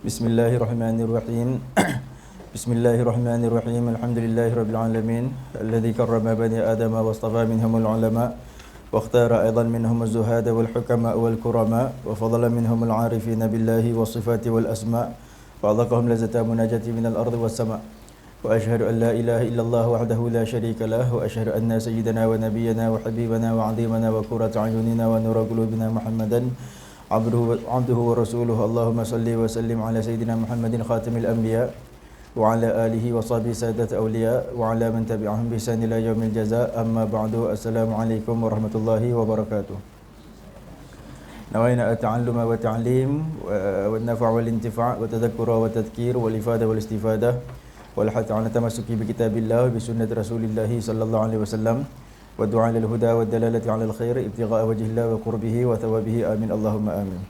Bismillahirrahmanirrahim. Bismillahirrahmanirrahim. Alhamdulillahirabbil alamin alladzi karrama bani adama wastafa minhumul ulama wa ikhtara aidan minhumuz zuhada wal hukama wal kurama wa fadala minhumul arifina billahi was sifati wal asma wa adaqahum lazata munajati minal ardi was sama. Wa ashhadu an la ilaha illallah wahdahu la syarika lah wa ashhadu anna sayyidana wa nabiyyana wa habibana wa 'azimana wa qurrata a'yunina wa nura qulubina Muhammadan عبده ورسوله اللهم صل وسلم على سيدنا محمد خاتم الأنبياء وعلى آله وصحبه سادة أولياء وعلى من تبعهم بإحسان إلى يوم الجزاء أما بعد السلام عليكم ورحمة الله وبركاته. نوينا التعلم والتعليم والنفع والانتفاع والتذكر والتذكير والإفادة والاستفادة والحث على التمسك بكتاب الله بسنة رسول الله صلى الله عليه وسلم والدعاء للهدى والدلالة على الخير ابتغاء وجه الله وقربه وثوابه آمين اللهم آمين.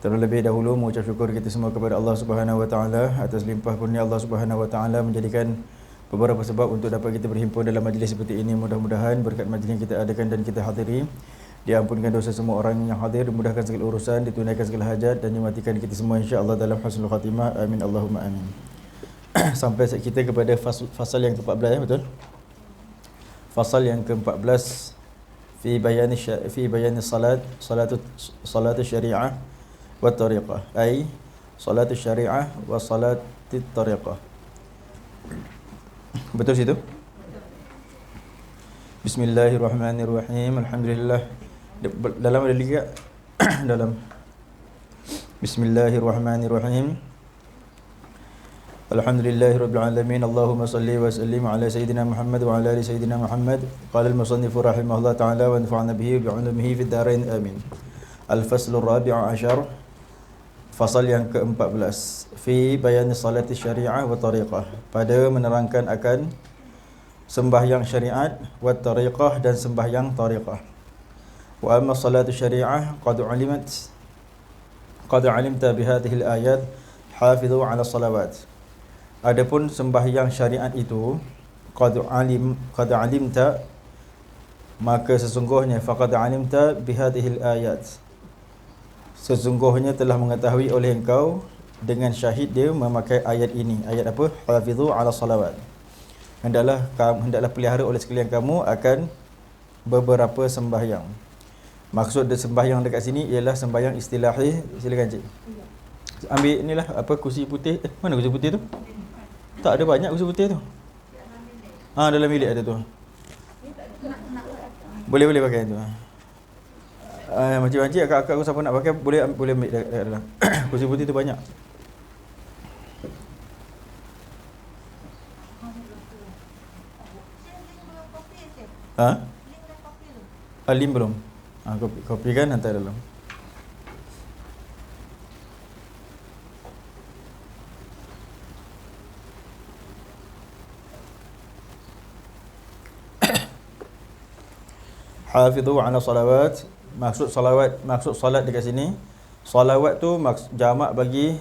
Terlebih dahulu mengucap syukur kita semua kepada Allah Subhanahu wa taala atas limpah kurnia Allah Subhanahu wa taala menjadikan beberapa sebab untuk dapat kita berhimpun dalam majlis seperti ini. Mudah-mudahan berkat majlis yang kita adakan dan kita hadiri, diampunkan dosa semua orang yang hadir, dimudahkan segala urusan, ditunaikan segala hajat dan dimatikan kita semua insya-Allah dalam husnul khatimah. Amin Allahumma amin. Sampai kita kepada fasal yang ke-14 betul? Fasal yang ke-14 fi bayani salat syariah wa tariqah, ay salat syariah wa salat tariqah. Betul situ? Bismillahirrahmanirrahim. Alhamdulillah. Dalam ada lihat dalam Bismillahirrahmanirrahim. Alhamdulillahirabbil alamin. Allahumma salli wa sallim ala sayyidina Muhammad wa ala ali sayyidina Muhammad. Qala al-musannif rahimahullah ta'ala wa nafa'ana bihi bi 'ulumihi fid dharain amin. Al-faslu ar-rabi' 'ashar. Fasal yang ke-14 fi bayani salati syariah wa tariqah, pada menerangkan akan sembahyang syariat wa tariqah dan sembahyang tariqah. Wa amma salatu syariah qad alimta bi hadhihi al-ayat hafizu 'ala salawat. Adapun sembahyang syariat itu qad alimta, maka sesungguhnya faqad alimta bihadhil ayat, sesungguhnya telah mengetahui oleh engkau dengan syahid dia memakai ayat ini. Ayat apa? Hafizu ala salawat. Hendaklah pelihara oleh sekalian kamu akan beberapa sembahyang. Maksud dari sembahyang dekat sini ialah sembahyang istilahi. Silakan cik. Ambil inilah apa, kursi putih. Mana kursi putih tu? Tak ada banyak kursi putih tu. Dalam bilik ada tu. Boleh pakai tu. Makcik-makcik, akak-akak aku siapa nak pakai boleh ambil dekat dalam. Kursi putih tu banyak. Alim belum? Kopi kan hantar dalam. Hafizu ala salawat. Maksud salat dekat sini, salawat tu jamak bagi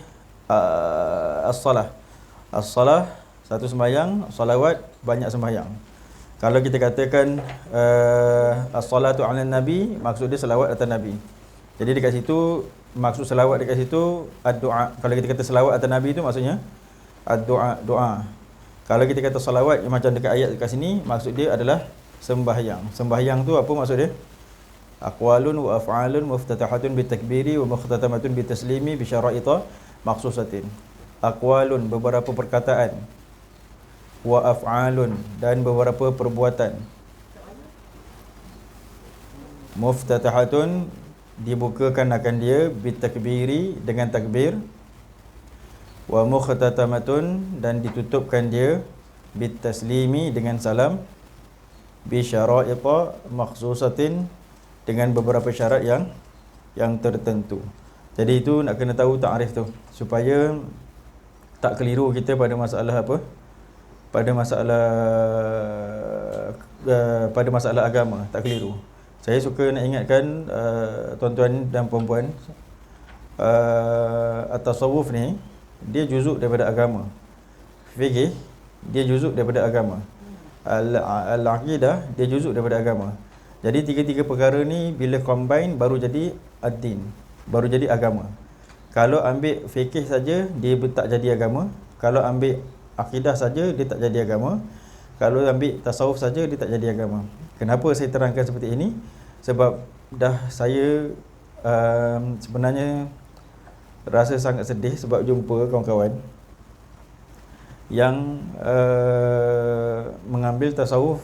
as-salah. As-salah satu sembahyang, salawat banyak sembahyang. Kalau kita katakan as-salatu ala nabi, maksud dia selawat atas nabi. Jadi dekat situ maksud selawat dekat situ ad-du'a. Kalau kita kata selawat atas nabi tu maksudnya ad-du'a, doa. Kalau kita kata salawat macam dekat ayat dekat sini, maksud dia adalah sembahyang. Sembahyang tu apa maksud dia? Aqwalun wa af'alun muftatahatun bitakbiri wa mukhtatamatun bitaslimi bi syara'ita makhsusatin. Aqwalun beberapa perkataan, wa af'alun dan beberapa perbuatan, muftatahatun dibukakan akan dia bitakbiri dengan takbir, wa mukhtatamatun dan ditutupkan dia bitaslimi dengan salam, bi syara'ita makhsusatin dengan beberapa syarat yang tertentu. Jadi itu nak kena tahu takrif tu supaya tak keliru kita pada masalah apa? Pada masalah agama, tak keliru. Saya suka nak ingatkan tuan-tuan dan puan-puan, at-tasawuf ni dia juzuk daripada agama. Fikih dia juzuk daripada agama. Al-aqidah dia juzuk daripada agama. Jadi tiga-tiga perkara ni bila combine baru jadi ad-din, baru jadi agama. Kalau ambil fikih saja, dia tak jadi agama. Kalau ambil akidah saja, dia tak jadi agama. Kalau ambil tasawuf saja, dia tak jadi agama. Kenapa saya terangkan seperti ini? Sebab dah saya sebenarnya rasa sangat sedih sebab jumpa kawan-kawan yang mengambil tasawuf,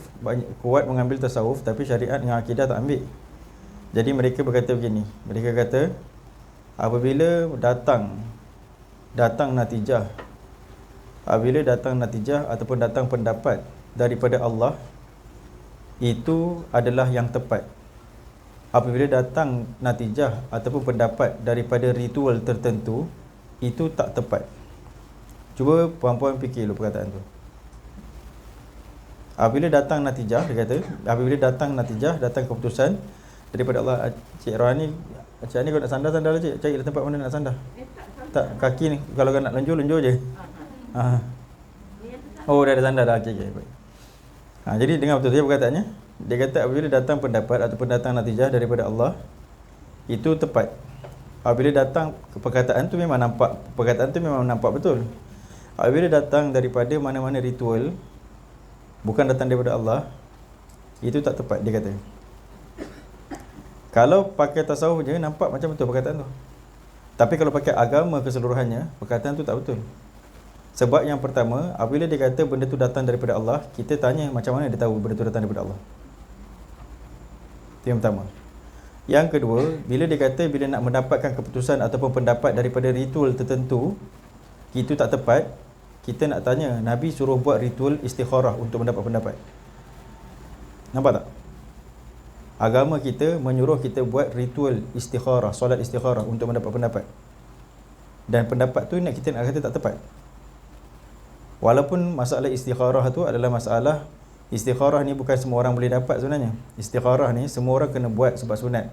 kuat mengambil tasawuf, tapi syariat dengan akidah tak ambil. Jadi mereka berkata begini, mereka kata apabila datang natijah, apabila datang natijah ataupun datang pendapat daripada Allah, itu adalah yang tepat. Apabila datang natijah ataupun pendapat daripada ritual tertentu, itu tak tepat. Cuba puan-puan fikir dulu perkataan tu. Apabila datang natijah, dia kata, apabila datang natijah, datang keputusan daripada Allah. Cik Rohani, Cik ni kalau nak sandar-sandar lah cik. Cari tempat mana nak sandar. Tak, kaki ni kalau nak lenjur je. Oh, dah ada sandar dah. Okey, baik. Jadi dengar betul dia perkataannya. Dia kata apabila datang pendapat ataupun datang natijah daripada Allah, itu tepat. Apabila datang perkataan tu memang nampak, perkataan tu memang nampak betul. Apabila datang daripada mana-mana ritual, bukan datang daripada Allah, itu tak tepat, dia kata. Kalau pakai tasawuf je, nampak macam betul perkataan tu. Tapi kalau pakai agama keseluruhannya, perkataan tu tak betul. Sebab yang pertama, apabila dia kata benda tu datang daripada Allah, kita tanya macam mana dia tahu benda tu datang daripada Allah. Itu yang pertama. Yang kedua, bila dia kata bila nak mendapatkan keputusan ataupun pendapat daripada ritual tertentu, itu tak tepat, kita nak tanya, Nabi suruh buat ritual istikharah untuk mendapat pendapat. Nampak tak? Agama kita menyuruh kita buat ritual istikharah, solat istikharah untuk mendapat pendapat. Dan pendapat tu kita nak kata tak tepat. Walaupun masalah istikharah tu adalah masalah, istikharah ni bukan semua orang boleh dapat sebenarnya. Istikharah ni semua orang kena buat sebab sunat.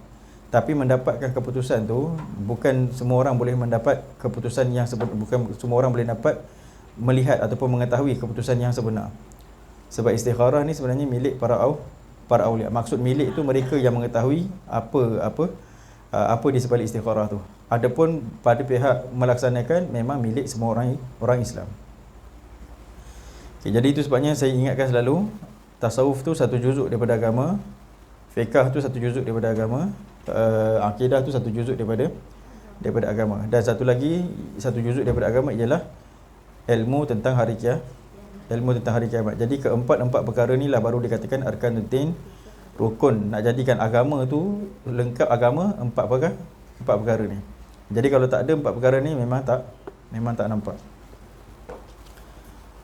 Tapi mendapatkan keputusan tu, bukan semua orang boleh mendapat keputusan yang sebenar. Bukan semua orang boleh dapat melihat ataupun mengetahui keputusan yang sebenar. Sebab istikharah ni sebenarnya milik para awliya. Maksud milik itu mereka yang mengetahui apa di sebalik istikharah tu. Adapun pada pihak melaksanakan memang milik semua orang Islam. Okay, jadi itu sebabnya saya ingatkan selalu, tasawuf tu satu juzuk daripada agama, fiqh tu satu juzuk daripada agama, akidah tu satu juzuk daripada agama, dan satu lagi satu juzuk daripada agama ialah ilmu tentang hari kiamat. Jadi keempat perkara ni lah baru dikatakan arkanuddin, rukun. Nak jadikan agama tu lengkap agama, empat perkara ni. Jadi kalau tak ada empat perkara ni memang tak nampak.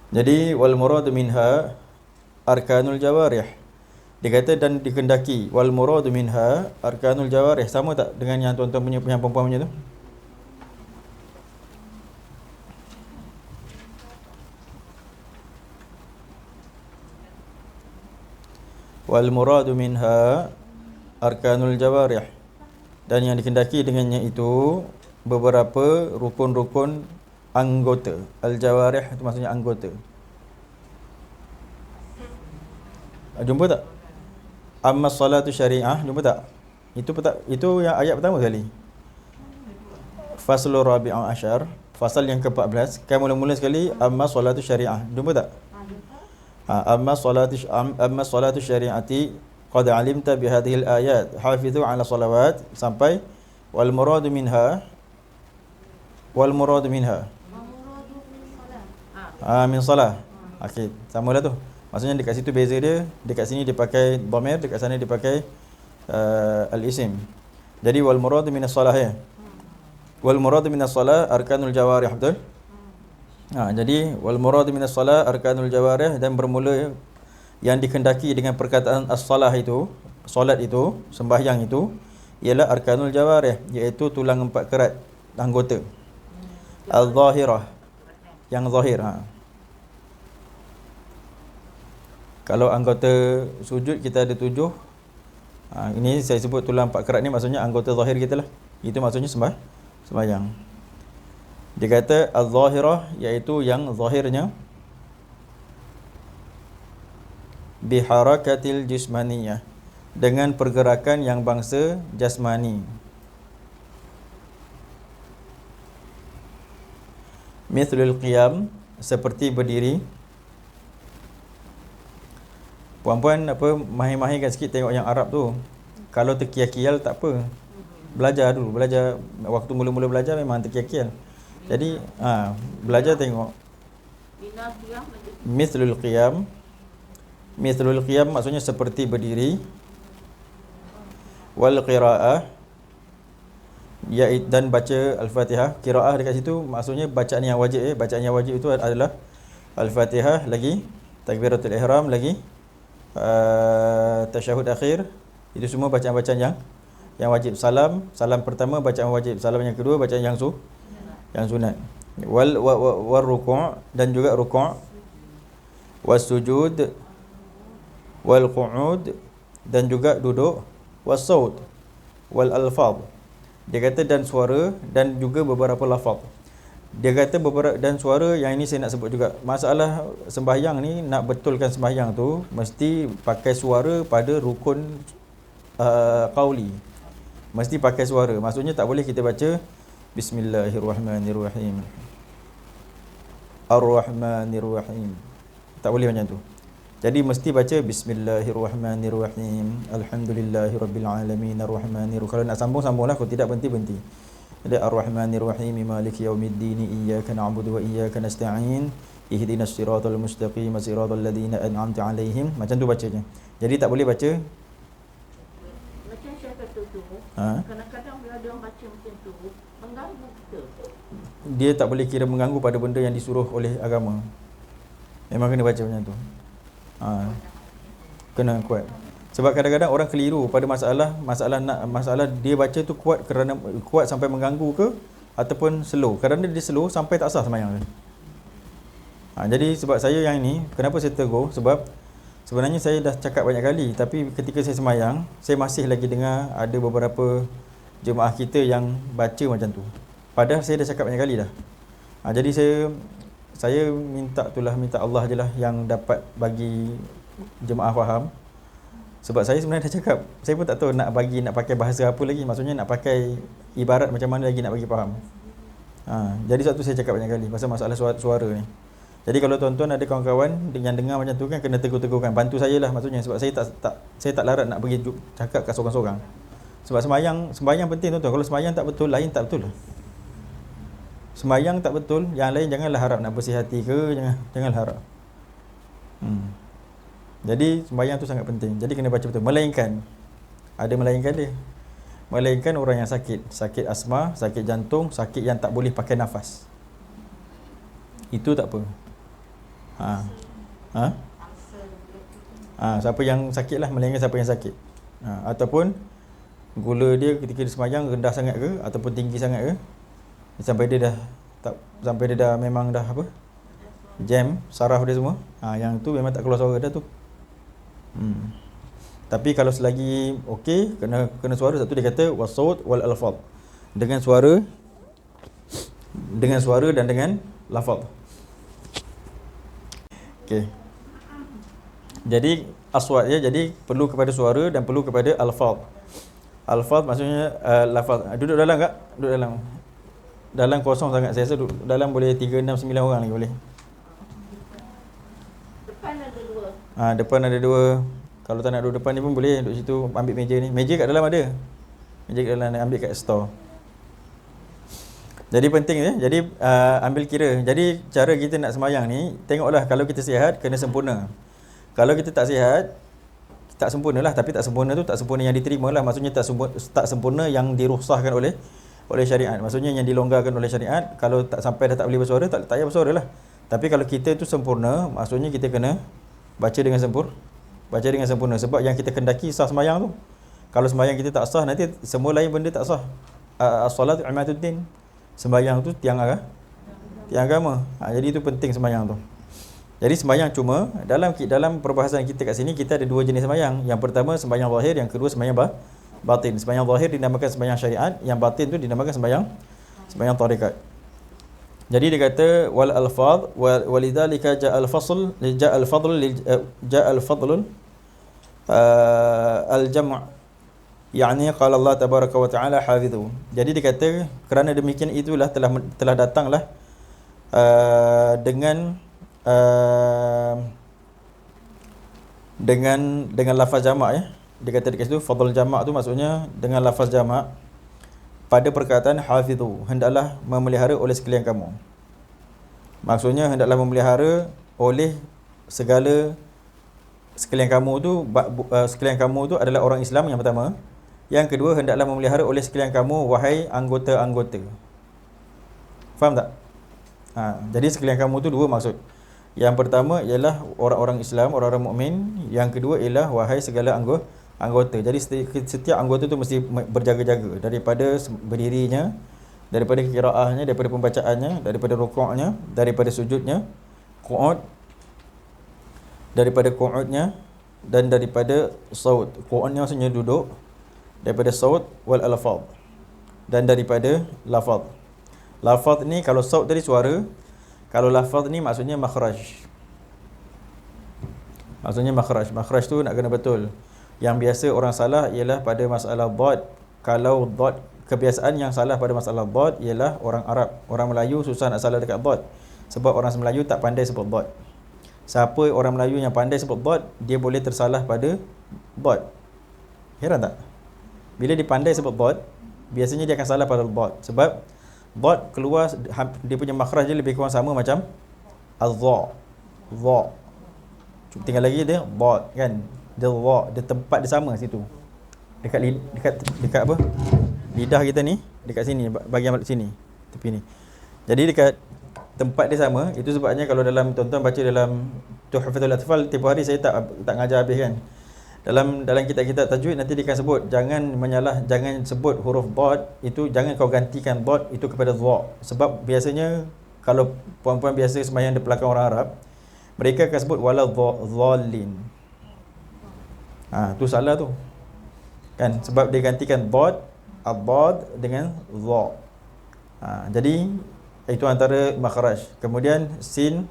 Jadi wal muradu minha arkanul jawarih. Dia kata dan dikendaki, wal muradu minha arkanul jawarih. Sama tak dengan yang tuan-tuan punya, yang perempuan punya tu? Wal muradu minha arkanul jawarih. Dan yang dikendaki dengannya itu beberapa rukun-rukun anggota. Al-jawarih itu maksudnya anggota. Jumpa tak? Amma salatu syariah, jumpa tak? Itu yang ayat pertama sekali. Faslur rabi'u asyar, fasal yang ke-14. Kan mula-mula sekali amma salatu syariah. Jumpa tak? Amma salatu syariati qad alimta bi hadhihi al-ayat hafizu ala salawat sampai wal muradu minha min salah. Okey, samalah tu. Maksudnya dekat situ beza dia, dekat sini dia pakai dhamir, dekat sana dia pakai al-isim. Jadi wal muradu minas salah ya. Wal muradu minas salah arkanul jawarih, betul? Jadi wal muradu minas salah arkanul jawarih, dan bermula yang dikendaki dengan perkataan as-salah itu, solat itu, sembahyang itu ialah arkanul jawarih, iaitu tulang empat kerat anggota. Al-zahirah, yang zahir. Kalau anggota sujud kita ada 7. Ini saya sebut tulang empat kerat ni maksudnya anggota zahir kita lah. Itu maksudnya sembahyang. Dia kata al-zahirah, iaitu yang zahirnya, biharakatil jismaniyah, dengan pergerakan yang bangsa jasmani. Mithlul qiyam, seperti berdiri. Puan-puan mahir-mahirkan sikit tengok yang Arab tu. Kalau terkial-kial tak apa. Belajar dulu, waktu mula-mula belajar memang terkial-kial. Jadi belajar tengok. Mithlul qiyam. Mithlul qiyam maksudnya seperti berdiri. Wal qiraah, dan baca Al-Fatihah. Qiraah dekat situ maksudnya bacaan yang wajib. Bacaan yang wajib itu adalah Al-Fatihah, lagi takbiratul ihram, lagi tasyahud akhir. Itu semua bacaan-bacaan yang wajib. Salam pertama bacaan wajib, salam yang kedua bacaan yang sunat. Wal ruku', dan juga ruku'. Was sujud, wal qu'ud, dan juga duduk. Was saut, wal alfaz. Dia kata dan suara, dan juga beberapa lafaz. Dia kata beberapa dan suara, yang ini saya nak sebut juga. Masalah sembahyang ni, nak betulkan sembahyang tu mesti pakai suara pada rukun qauli. Mesti pakai suara. Maksudnya tak boleh kita baca Bismillahirrahmanirrahim, Ar-Rahmanirrahim. Tak boleh macam tu. Jadi mesti baca Bismillahirrahmanirrahim, Alhamdulillahirabbilalamin, Ar-Rahmanirrahim. Kalau nak sambung-sambunglah, kalau tidak berhenti. Jadi Ar-Rahmanirrahim, Maliki yaumiddin, Iyyaka na'budu wa iyyaka nasta'in, Ihdinas siratal mustaqim, siratal ladzina an'amta 'alaihim. Macam tu bacanya. Jadi tak boleh baca macam saya kata tu. Kadang-kadang bila dia baca macam tu mengganggu kita. Dia tak boleh kira mengganggu pada benda yang disuruh oleh agama. Memang kena baca macam tu. Kena kuat. Sebab kadang-kadang orang keliru pada masalah dia baca tu kuat kerana kuat sampai mengganggu ke, ataupun slow. Kadang-kadang dia slow sampai tak sah sembahyang. Jadi sebab saya yang ini, kenapa saya tegur? Sebab sebenarnya saya dah cakap banyak kali, tapi ketika saya sembahyang, saya masih lagi dengar ada beberapa jemaah kita yang baca macam tu. Padahal saya dah cakap banyak kali dah. Jadi saya minta Allah je lah yang dapat bagi jemaah faham. Sebab saya sebenarnya dah cakap, saya pun tak tahu nak pakai bahasa apa lagi. Maksudnya nak pakai ibarat macam mana lagi nak bagi faham. Jadi sebab tu saya cakap banyak kali pasal masalah suara ni. Jadi kalau tuan-tuan ada kawan-kawan yang dengar macam tu kan, kena tegur-tegurkan. Bantu saya lah maksudnya. Sebab saya tak larat nak pergi cakap kat seorang-seorang. Sebab sembahyang penting tuan-tuan. Kalau sembahyang tak betul, lain tak betul. Sembahyang tak betul, yang lain janganlah harap nak bersih hati ke, janganlah harap. Jadi sembahyang tu sangat penting. Jadi kena baca betul. Melainkan dia. Melainkan orang yang sakit asma, sakit jantung, sakit yang tak boleh pakai nafas. Itu tak apa. Siapa yang sakit lah, melainkan siapa yang sakit. Ataupun gula dia ketika dia sembahyang rendah sangat ke, ataupun tinggi sangat ke, sampai dia dah memang dah jam saraf dia semua. Yang tu memang tak keluar suara dah tu. Tapi kalau selagi okey, kena suara. Satu dia kata wasaut wal alfaz, dengan suara dan dengan lafaz. Okey. Jadi aswat jadi perlu kepada suara dan perlu kepada alfaz. Alfaz maksudnya lafaz. Duduk dalam tak? Duduk dalam. Dalam kosong sangat. Saya rasa dalam boleh 3, 6, 9 orang lagi boleh. Depan ada 2. Depan ada 2. Kalau tak nak duduk depan ni pun boleh duduk situ, ambil meja ni. Meja kat dalam ada. Meja kat dalam ambil kat store. Jadi penting Jadi ambil kira. Jadi cara kita nak sembahyang ni, tengoklah kalau kita sihat kena sempurna. Kalau kita tak sihat, tak sempurnalah. Tapi tak sempurna tu tak sempurna yang diterima lah. Maksudnya tak sempurna yang dirukhsahkan oleh syariat. Maksudnya yang dilonggarkan oleh syariat. Kalau tak sampai dah tak boleh bersuara, tak payah bersuara lah. Tapi kalau kita tu sempurna, maksudnya kita kena baca dengan sempurna. Sebab yang kita kendaki sah sembahyang tu. Kalau sembahyang kita tak sah, nanti semua lain benda tak sah. As-salatu imaduddin. Sembahyang tu tiang agama. Jadi itu penting sembahyang tu. Jadi sembahyang cuma dalam perbahasan kita kat sini, kita ada 2 jenis sembahyang. Yang pertama sembahyang zahir, yang kedua sembahyang batin. Sembahyang zahir dinamakan sembahyang syariat, yang batin tu dinamakan sembahyang tarekat. Jadi dia kata wal alfaz walidzalika ja'al fadl al jam', yakni qala Allah tabaraka wa taala hafidhu. Jadi dia kata kerana demikian itulah telah datanglah dengan uh, dengan lafaz jamak ya. Dia kata dekat situ fadl jamak tu maksudnya dengan lafaz jamak pada perkataan hafizu, hendaklah memelihara oleh sekalian kamu. Maksudnya hendaklah memelihara oleh sekalian kamu tu sekalian kamu tu adalah orang Islam yang pertama. Yang kedua, hendaklah memelihara oleh sekalian kamu wahai anggota-anggota. Faham tak? Jadi sekalian kamu tu dua maksud. Yang pertama ialah orang-orang Islam, orang-orang mukmin. Yang kedua ialah wahai segala anggota. Jadi setiap anggota tu mesti berjaga-jaga daripada berdirinya, daripada qiraahnya, daripada pembacaannya, daripada rukuknya, daripada sujudnya, daripada qu'udnya dan daripada saut. Qu'udnya maksudnya duduk, daripada saut wal alfaz dan daripada lafaz. Lafaz ni kalau saut tadi suara, kalau lafaz ni maksudnya makhraj. Maksudnya makhraj. Makhraj tu nak kena betul. Yang biasa orang salah ialah pada masalah dad. Kalau dad, kebiasaan yang salah pada masalah dad ialah orang Arab. Orang Melayu susah nak salah dekat dad. Sebab orang Melayu tak pandai sebut dad. Siapa orang Melayu yang pandai sebut dad, dia boleh tersalah pada dad. Heran tak? Bila dia pandai sebut dad, biasanya dia akan salah pada dad. Sebab dad keluar, dia punya makhraj dia lebih kurang sama macam az-za. Za. Tinggal lagi dia dad kan. Dia za, dia tempat dia sama situ. Dekat apa? Lidah kita ni, dekat sini, bahagian sini, tepi ni. Jadi dekat tempat dia sama. Itu sebabnya kalau dalam tuan-tuan baca dalam Tuhfatul Atfal, tiap hari saya tak ngajar habis kan. Dalam kitab-kitab tajwid nanti dia akan sebut jangan sebut huruf dad itu, jangan kau gantikan dad itu kepada dha. Sebab biasanya kalau puan-puan biasa sembahyang di belakang orang Arab, mereka akan sebut wala dhallin. Tu salah tu. Kan sebab dia gantikan dad, ad-dad dengan dha. Jadi itu antara makhraj. Kemudian sin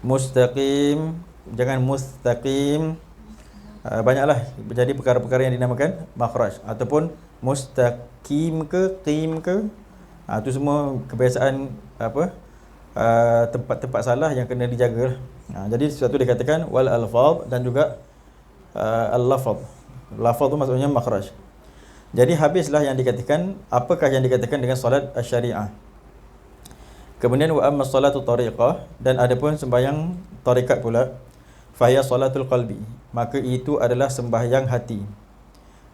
mustaqim, jangan mustaqim. Banyaklah jadi perkara-perkara yang dinamakan makhraj ataupun mustaqim ke qim ke. Itu semua kebiasaan tempat-tempat salah yang kena dijaga. Jadi sesuatu dikatakan wal alfaz dan juga al-lafaz. Lafaz tu maksudnya makhraj. Jadi habislah yang dikatakan, apakah yang dikatakan dengan solat asy-syariah. Kemudian wa amma salatu tariqah, dan adapun sembahyang tarikat pula, fahiya salatul qalbi, maka itu adalah sembahyang hati.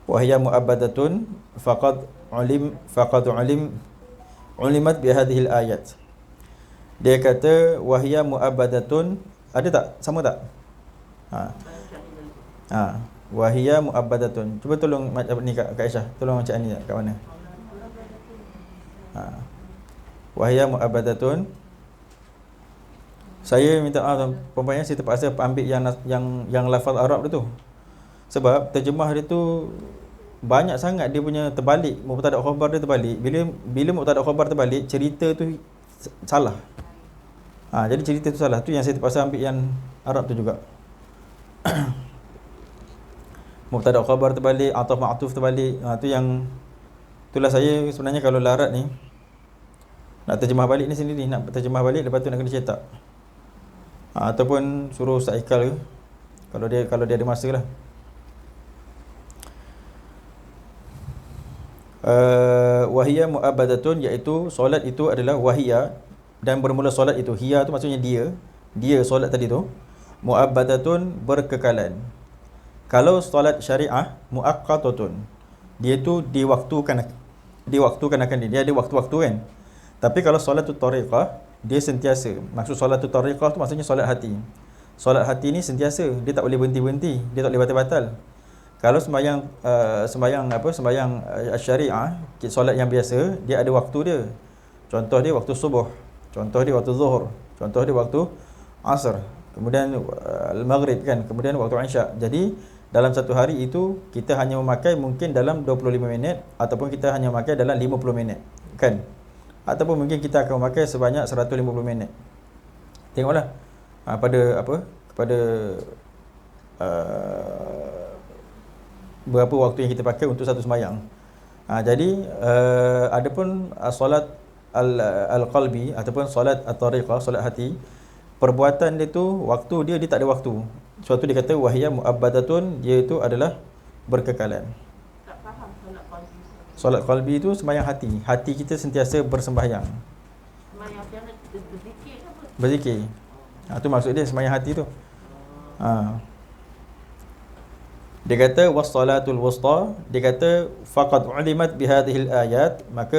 Wa hiya mu'abbadatun ulimat bi hadhihi al-ayat. Dia kata wa hiya mu'abbadatun, ada tak? Sama tak? Wa hiya mu'abbadatun. Cuba tolong ni Kak Aisyah, tolong bacaan ni kat mana? Wahya mu'abbadatun. Saya minta maaf puan-puan, saya terpaksa ambil yang lafaz Arab dia tu. Sebab terjemah dia tu banyak sangat dia punya terbalik, mubtada' khabar dia terbalik. Bila mubtada' khabar terbalik, cerita tu salah. Jadi cerita tu salah. Tu yang saya terpaksa ambil yang Arab tu juga. Mubtada' khabar terbalik, ataf ma'tuf terbalik. Tu yang itulah saya sebenarnya kalau larat ni nak terjemah balik ni sendiri, nak terjemah balik lepas tu nak kena cetak. Ataupun suruh Ustaz Ikal ke, kalau dia ada masa lah. Wahiyya mu'abbadatun, iaitu solat itu adalah wahiyya, dan bermula solat itu. Hiya tu maksudnya dia solat tadi tu. Mu'abbadatun, berkekalan. Kalau solat syariah muaqqatatun, dia tu diwaktukan akan dia ada waktu-waktu kan. Tapi kalau solatut tariqah, dia sentiasa. Maksud solatut tariqah tu maksudnya solat hati. Solat hati ni sentiasa, dia tak boleh berhenti-berhenti, dia tak boleh batal-batal. Kalau sembahyang syariah, solat yang biasa, dia ada waktu dia. Contoh dia waktu subuh, contoh dia waktu zuhur, contoh dia waktu asar, kemudian maghrib kan, kemudian waktu isyak. Jadi dalam satu hari itu kita hanya memakai mungkin dalam 25 minit ataupun kita hanya memakai dalam 50 minit kan. Ataupun mungkin kita akan memakai sebanyak 150 minit. Tengoklah kepada berapa waktu yang kita pakai untuk satu sembahyang. Jadi adapun solat al-qalbi ataupun solat at-tariqah, solat hati, perbuatan dia tu, waktu dia tak ada waktu. Suatu dia kata wahiyya mu'abbadatun, dia itu adalah berkekalan. Tak faham solat qalbi. Solat qalbi itu sembahyang hati. Hati kita sentiasa bersembahyang. Sembahyang yang berzikir ke apa? Berzikir. Tu maksud dia sembahyang hati tu. Dia kata was-salatul wusta, dia kata faqad ulimat bihadhil ayat, maka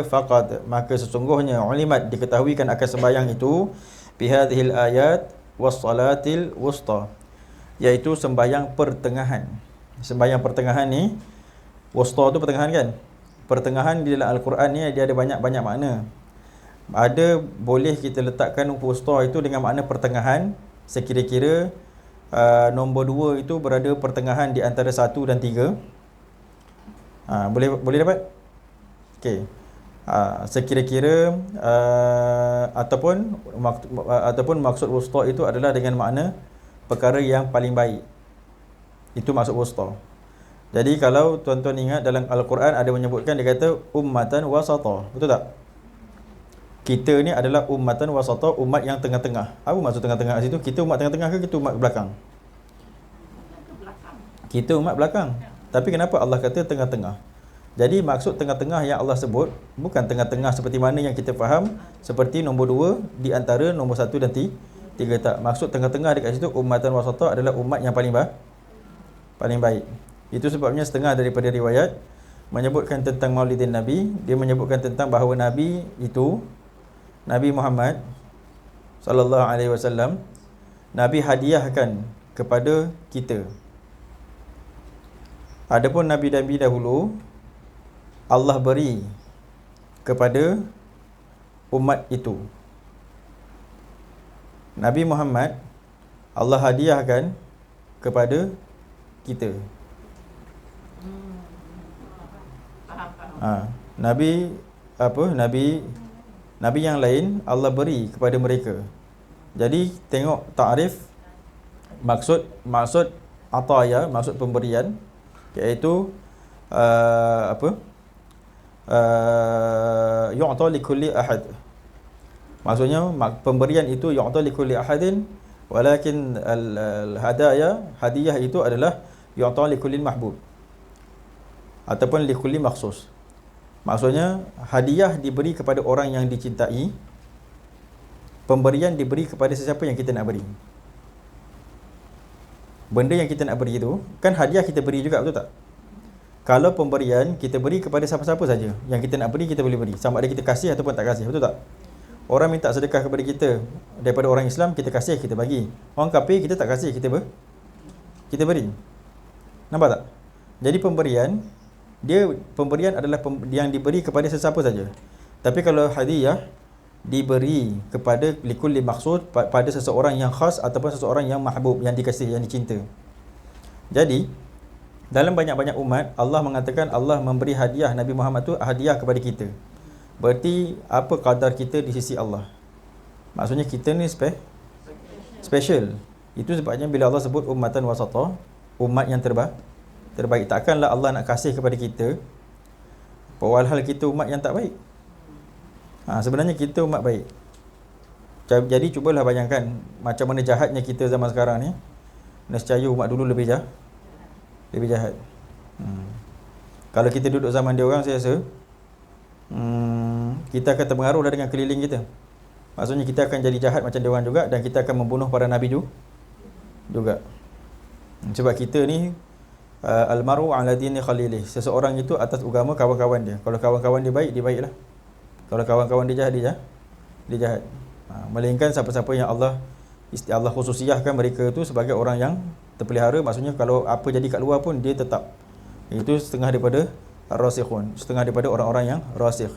sesungguhnya ulimat diketahuikan akan sembahyang itu bihadhil ayat was-salatil wusta, iaitu sembahyang pertengahan. Sembahyang pertengahan ni, wusta tu pertengahan kan? Pertengahan di dalam Al-Quran ni dia ada banyak-banyak makna. Ada boleh kita letakkan wusta itu dengan makna pertengahan, sekira-kira nombor 2 itu berada pertengahan di antara 1 dan 3. Boleh dapat? Okey. Sekira-kira ataupun maksud wusta itu adalah dengan makna perkara yang paling baik. Itu maksud wusta. Jadi kalau tuan-tuan ingat dalam Al-Quran ada menyebutkan, dia kata ummatan wasata. Betul tak? Kita ni adalah ummatan wasata, umat yang tengah-tengah. Apa maksud tengah-tengah kat situ? Kita umat tengah-tengah ke kita umat belakang? Kita umat belakang. Tapi kenapa Allah kata tengah-tengah? Jadi maksud tengah-tengah yang Allah sebut bukan tengah-tengah seperti mana yang kita faham, seperti nombor 2 di antara nombor 1 dan 3 tak. Maksud tengah-tengah dekat situ ummatan wasata adalah umat yang paling baik. Itu sebabnya setengah daripada riwayat menyebutkan tentang Maulidin Nabi, dia menyebutkan tentang bahawa Nabi itu, Nabi Muhammad sallallahu alaihi wasallam, Nabi hadiahkan kepada kita. Adapun nabi-nabi dahulu Allah beri kepada umat itu. Nabi Muhammad Allah hadiahkan kepada kita. Nabi yang lain Allah beri kepada mereka. Jadi tengok ta'rif, maksud ataya, maksud pemberian, iaitu yu'ta likulli ahad. Maksudnya pemberian itu yu'ta likulli ahadin, walakin hadiah itu adalah yu'ta likulli mahbub ataupun likulli makhsus. Maksudnya hadiah diberi kepada orang yang dicintai, pemberian diberi kepada sesiapa yang kita nak beri. Benda yang kita nak beri itu kan hadiah kita beri juga, betul tak? Kalau pemberian kita beri kepada siapa-siapa saja yang kita nak beri, kita boleh beri, sama ada kita kasih ataupun tak kasih, betul tak? Orang minta sedekah kepada kita daripada orang Islam, kita kasih, kita bagi. Orang kafir kita tak kasih, kita beri. Nampak tak? Jadi pemberian adalah yang diberi kepada sesiapa saja. Tapi kalau hadiah diberi kepada likulli maksud, pada seseorang yang khas ataupun seseorang yang mahbub, yang dikasihi, yang dicinta. Jadi dalam banyak-banyak umat Allah mengatakan Allah memberi hadiah Nabi Muhammad tu hadiah kepada kita. Berarti apa kadar kita di sisi Allah? Maksudnya kita ni special. Itu sebabnya bila Allah sebut ummatan wasata, umat yang terbaik, takkanlah Allah nak kasih kepada kita walhal kita umat yang tak baik. Sebenarnya kita umat baik. Jadi cubalah bayangkan macam mana jahatnya kita zaman sekarang ni. Nescaya umat dulu lebih jahat. Kalau kita duduk zaman dia orang, saya rasa kita akan terpengaruh dengan keliling kita. Maksudnya kita akan jadi jahat macam dia orang juga, dan kita akan membunuh para nabi juga. Sebab kita ni almaru ala dini khalilih. Seseorang itu atas agama kawan-kawan dia. Kalau kawan-kawan dia baik, dia baiklah. Kalau kawan-kawan dia jahat, dia jahat. Melainkan siapa-siapa yang Allah khususiyahkan mereka itu sebagai orang yang terpelihara. Maksudnya kalau apa jadi kat luar pun dia tetap. Itu setengah daripada rasikhun, setengah daripada orang-orang yang rasikh.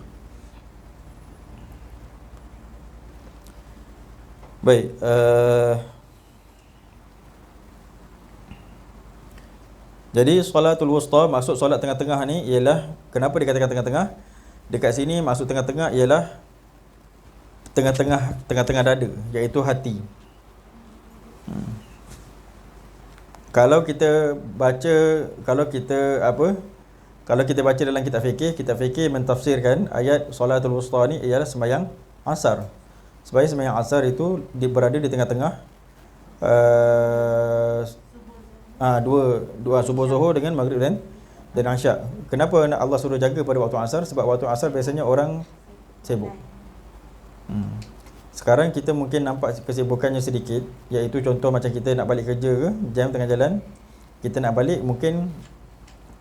Baik, jadi solatul wusta, maksud solat tengah-tengah ni ialah, kenapa dikatakan tengah-tengah? Dekat sini maksud tengah-tengah ialah tengah-tengah dada, iaitu hati. Kalau kita baca, Kalau kita baca dalam kitab fikih mentafsirkan ayat salatul wusta ni ialah sembahyang asar. Sebab sembahyang asar itu berada di tengah-tengah dua subuh zuhur dengan maghrib dan isyak. Kenapa Allah suruh jaga pada waktu asar? Sebab waktu asar biasanya orang sibuk. Sekarang kita mungkin nampak kesibukannya sedikit, iaitu contoh macam kita nak balik kerja ke, jam tengah jalan, kita nak balik mungkin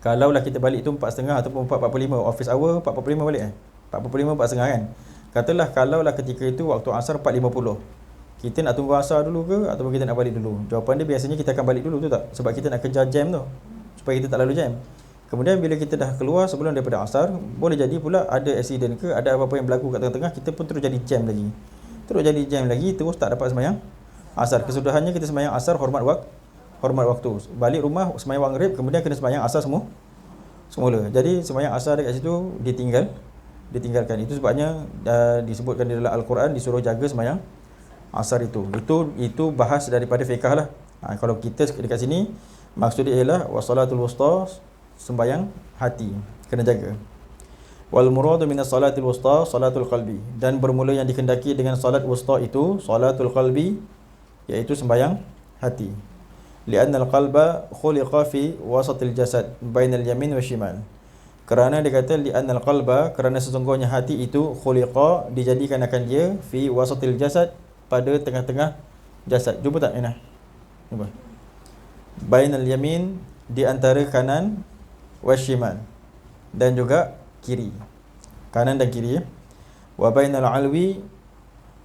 kalaulah kita balik tu 4.30 ataupun 4.45, office hour 4.45 balik 4.45 4.30 kan. Katalah kalaulah ketika itu waktu asar 4.50, kita nak tunggu asar dulu ke ataupun kita nak balik dulu? Jawapan dia biasanya kita akan balik dulu tu tak? Sebab kita nak kejar jam tu, supaya kita tak lalu jam. Kemudian bila kita dah keluar sebelum daripada asar, boleh jadi pula ada accident ke, ada apa-apa yang berlaku kat tengah-tengah, kita pun terus jadi jam lagi. Terus tak dapat sembahyang asar. Kesudahannya kita sembahyang asar hormat waktu. Balik rumah sembahyang maghrib, kemudian kena sembahyang asar semula. Jadi sembahyang asar dekat situ ditinggalkan. Itu sebabnya disebutkan di dalam Al-Quran disuruh jaga sembahyang asar itu. Itu bahas daripada fiqh lah. Kalau kita dekat sini maksudnya ialah wasalatul wusta, sembahyang hati kena jaga. Wal muradu minas salatil wusta salatul qalbi, dan bermula yang dikendaki dengan salat wusta itu salatul qalbi, iaitu sembahyang hati. Li'anna al-qalba khuliqa fi wasatil jasad bainal yamin wa shimal. Kerana dia kata li'anna al-qalba, kerana sesungguhnya hati itu khuliqa, dijadikan akan dia fi wasatil jasad, pada tengah-tengah jasad. Jumpa tak Inah? Jumpa. Bainal yamin, di antara kanan, wa shimal, dan juga kiri, kanan dan kiri. Wa bainal alwi,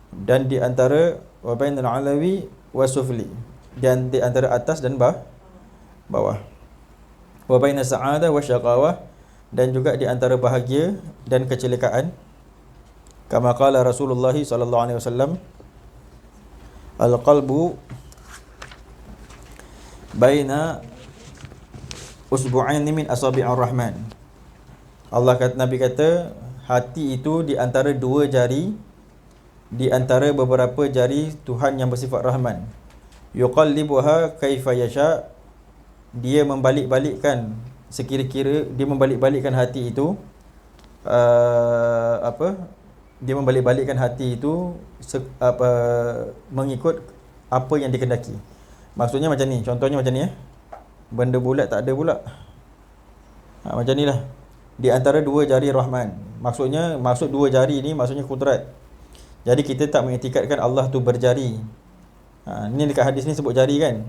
dan di antara wa bainal alawi wa sufli, dan di antara atas dan bawah. Wa bainas sa'adah wa syaqawah, dan juga di antara bahagia dan kecelakaan. Kama qala Rasulullah sallallahu alaihi wasallam, al-qalbu baina usbu'ain min asabi'ir rahman. Nabi kata hati itu di antara dua jari, di antara beberapa jari Tuhan yang bersifat Rahman. Yuqallibuha kaifa yasha, dia membalik-balikkan sekira-kira, dia membalik-balikkan hati itu dia membalik-balikkan hati itu mengikut apa yang dikehendaki. Maksudnya macam ni, contohnya macam ni benda bulat tak ada pula. Macam ni lah, di antara dua jari Rahman. Maksud dua jari ni maksudnya kudrat. Jadi kita tak mengiktikadkan Allah tu berjari. Ni dekat hadis ni sebut jari kan.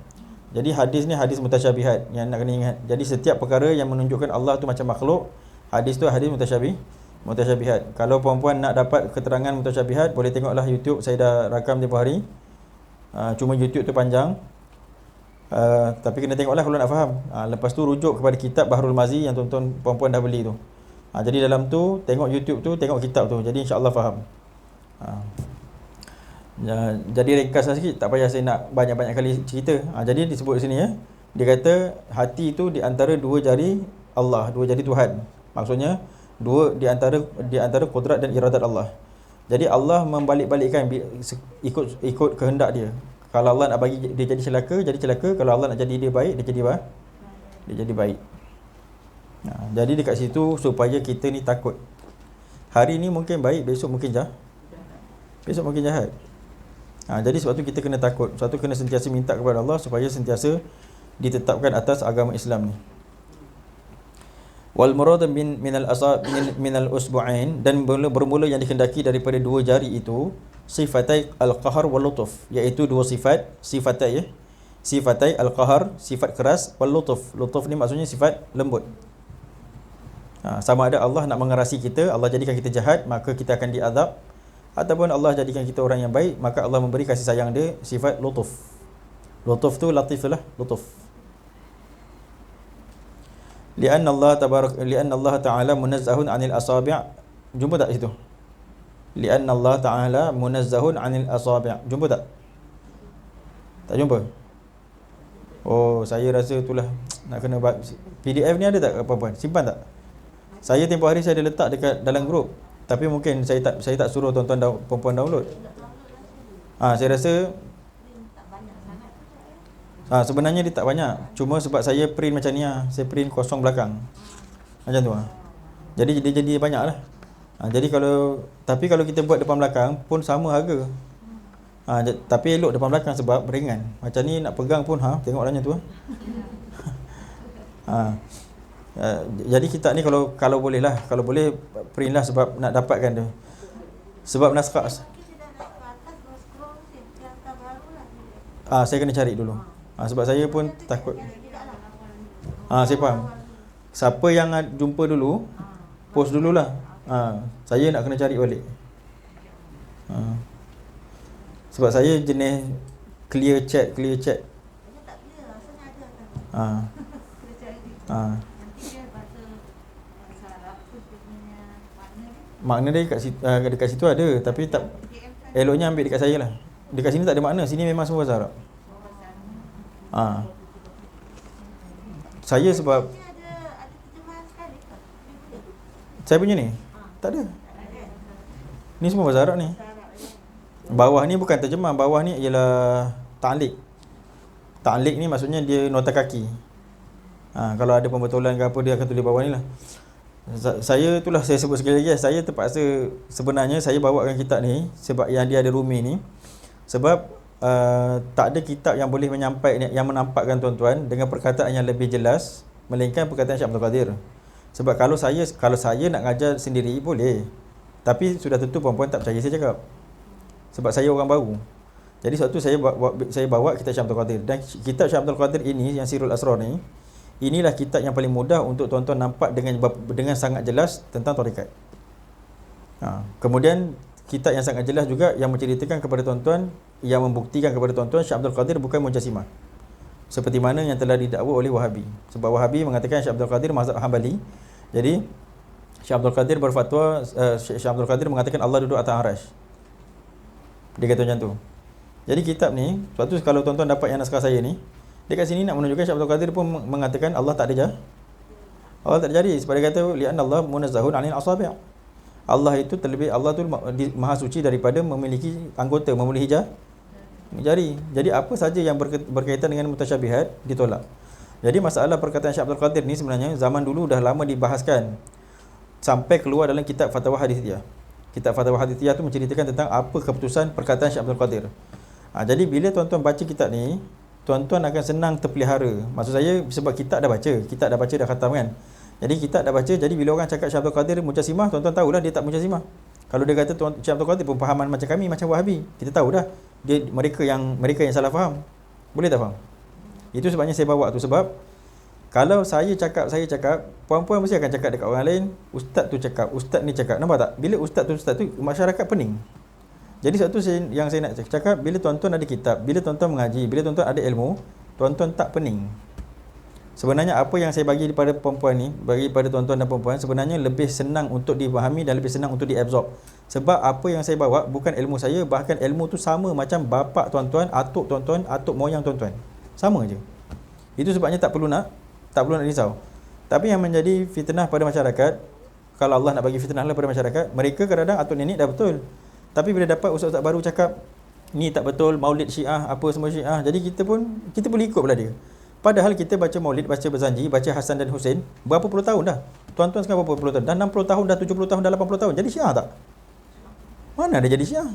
Jadi hadis ni hadis mutasyabihat yang nak kena ingat. Jadi setiap perkara yang menunjukkan Allah tu macam makhluk, hadis tu hadis mutasyabihat. Kalau puan-puan nak dapat keterangan mutasyabihat, boleh tengoklah YouTube. Saya dah rakam tempoh hari. Cuma YouTube tu panjang. Tapi kena tengoklah kalau nak faham. Lepas tu rujuk kepada kitab Bahrul Mazi yang tuan-tuan puan-puan dah beli tu. Jadi dalam tu tengok YouTube tu, tengok kitab tu. Jadi insya-Allah faham. Jadi ringkaslah sikit, tak payah saya nak banyak-banyak kali cerita. Jadi disebut di sini dia kata hati itu di antara dua jari Allah, dua jari Tuhan. Maksudnya dua di antara kudrat dan iradat Allah. Jadi Allah membalik-balikkan ikut kehendak dia. Kalau Allah nak bagi dia jadi celaka, jadi celaka. Kalau Allah nak jadi dia baik, dia jadi baik. Jadi dekat situ supaya kita ni takut. Hari ni mungkin baik, besok mungkin jahat. Jadi sebab tu kita kena takut. Sebab tu kena sentiasa minta kepada Allah supaya sentiasa ditetapkan atas agama Islam ni. Wal murad minal usbu'ain, dan bermula yang dikehendaki daripada dua jari itu sifatai al-qahar wal lutuf, iaitu dua sifatai al-qahar, sifat keras, wal lutuf ni maksudnya sifat lembut. Sama ada Allah nak mengerasi kita, Allah jadikan kita jahat, maka kita akan diazab, ataupun Allah jadikan kita orang yang baik, maka Allah memberi kasih sayang dia, sifat lutuf. Lutuf tu latif lah, lutuf. Lianna Allah Ta'ala munazzahun 'anil asabi'. Jumpa tak situ? Lianna Allah Ta'ala munazzahun 'anil asabi'. Jumpa tak? Tak jumpa? Oh, saya rasa itulah nak kena PDF ni ada tak apa-apa? Simpan tak? Saya tempoh hari saya ada letak dekat dalam grup, tapi mungkin saya tak suruh tuan-tuan perempuan download. Saya rasa sebenarnya dia tak banyak. Cuma sebab saya print macam ni saya print kosong belakang. Macam tu lah. Jadi dia jadi banyak lah. Jadi tapi kalau kita buat depan belakang pun sama harga. Tapi elok depan belakang sebab ringan. Macam ni nak pegang pun tengoklah macam tu. Jadi kitab ni kalau boleh lah, kalau boleh print lah sebab nak dapatkan tu. Sebab naskah saya kena cari dulu. Sebab saya pun takut. Saya faham. Siapa yang jumpa dulu, post dululah. Saya nak kena cari balik. Sebab saya jenis clear chat. Makna dia dekat situ ada, tapi tak eloknya ambil dekat saya lah. Dekat sini tak ada makna, sini memang semua bahasa Arab. Saya sebab saya punya ni tak ada. Ni semua bahasa Arab ni. Bawah ni bukan terjemah, bawah ni ialah ta'liq. Ta'liq ni maksudnya dia nota kaki. Kalau ada pembetulan ke apa, dia akan tulis bawah ni lah. Saya sebut sekali lagi, saya terpaksa sebenarnya saya bawakan kitab ni sebab yang dia ada rumi ni. Sebab tak ada kitab yang boleh yang menampakkan tuan-tuan dengan perkataan yang lebih jelas melainkan perkataan Syekh Abdul Qadir. Sebab kalau saya nak ngajar sendiri boleh, tapi sudah tentu puan-puan tak percaya saya cakap. Sebab saya orang baru. Jadi suatu saya bawa kitab Syekh Abdul Qadir, dan kitab Syekh Abdul Qadir ini yang Sirrul Asrar ni, inilah kitab yang paling mudah untuk tuan-tuan nampak dengan sangat jelas tentang tarekat. Kemudian kitab yang sangat jelas juga yang menceritakan kepada tuan-tuan, yang membuktikan kepada tuan-tuan Syekh Abdul Qadir bukan Mujassimah, seperti mana yang telah didakwa oleh Wahabi. Sebab Wahabi mengatakan Syekh Abdul Qadir mazhab Hambali. Jadi Syekh Abdul Qadir berfatwa, Syekh Abdul Qadir mengatakan Allah duduk atas arasy. Dia kata macam tu. Jadi kitab ni, suatu kalau tuan-tuan dapat yang naskah saya ni, dekat sini nak menunjukkan Syekh Abdul Qadir pun mengatakan Allah tak ada Allah tak ada jari. Sebab dia kata li'anna Allah munazzahun 'anil asabi'. Allah itu Allah tu maha suci daripada memiliki anggota, memiliki jari. Jadi apa saja yang berkaitan dengan mutasyabihat ditolak. Jadi masalah perkataan Syekh Abdul Qadir ni sebenarnya zaman dulu dah lama dibahaskan sampai keluar dalam kitab Fatwa Hadithiyah. Kitab Fatwa Hadithiyah tu menceritakan tentang apa keputusan perkataan Syekh Abdul Qadir. Jadi bila tuan-tuan baca kitab ni, tuan-tuan akan senang terpelihara. Maksud saya sebab kitab dah baca, dah khatam kan. Jadi kitab dah baca, jadi bila orang cakap Syekh Abdul Qadir Mujassimah, tuan-tuan tahulah dia tak Mujassimah. Kalau dia kata Syekh Abdul Qadir pemahaman macam kami, macam Wahabi, kita tahu dah mereka yang salah faham. Boleh tak faham? Itu sebabnya saya bawa tu, sebab kalau saya cakap, puan-puan mesti akan cakap dekat orang lain, ustaz tu cakap, ustaz ni cakap. Nampak tak? Bila ustaz tu masyarakat pening. Jadi satu yang saya nak cakap, bila tuan-tuan ada kitab, bila tuan-tuan mengaji, bila tuan-tuan ada ilmu, tuan-tuan tak pening. Sebenarnya apa yang saya bagi kepada perempuan ni, bagi pada tuan-tuan dan perempuan, sebenarnya lebih senang untuk dipahami dan lebih senang untuk diabsorb. Sebab apa yang saya bawa bukan ilmu saya, bahkan ilmu tu sama macam bapak tuan-tuan, atuk tuan-tuan, atuk moyang tuan-tuan. Sama je. Itu sebabnya tak perlu nak risau. Tapi yang menjadi fitnah pada masyarakat, kalau Allah nak bagi fitnah lah pada masyarakat, mereka kadang-kadang atuk nenek dah betul. Tapi bila dapat ustaz-ustaz baru cakap ni tak betul, maulid Syiah, apa semua Syiah, jadi kita boleh ikut pula dia. Padahal kita baca maulid, baca berzanji, baca Hasan dan Husain berapa puluh tahun dah. Tuan-tuan sekarang berapa puluh tahun? Dah 60 tahun, dah 70 tahun, dah 80 tahun. Jadi Syiah tak? Mana ada jadi Syiah?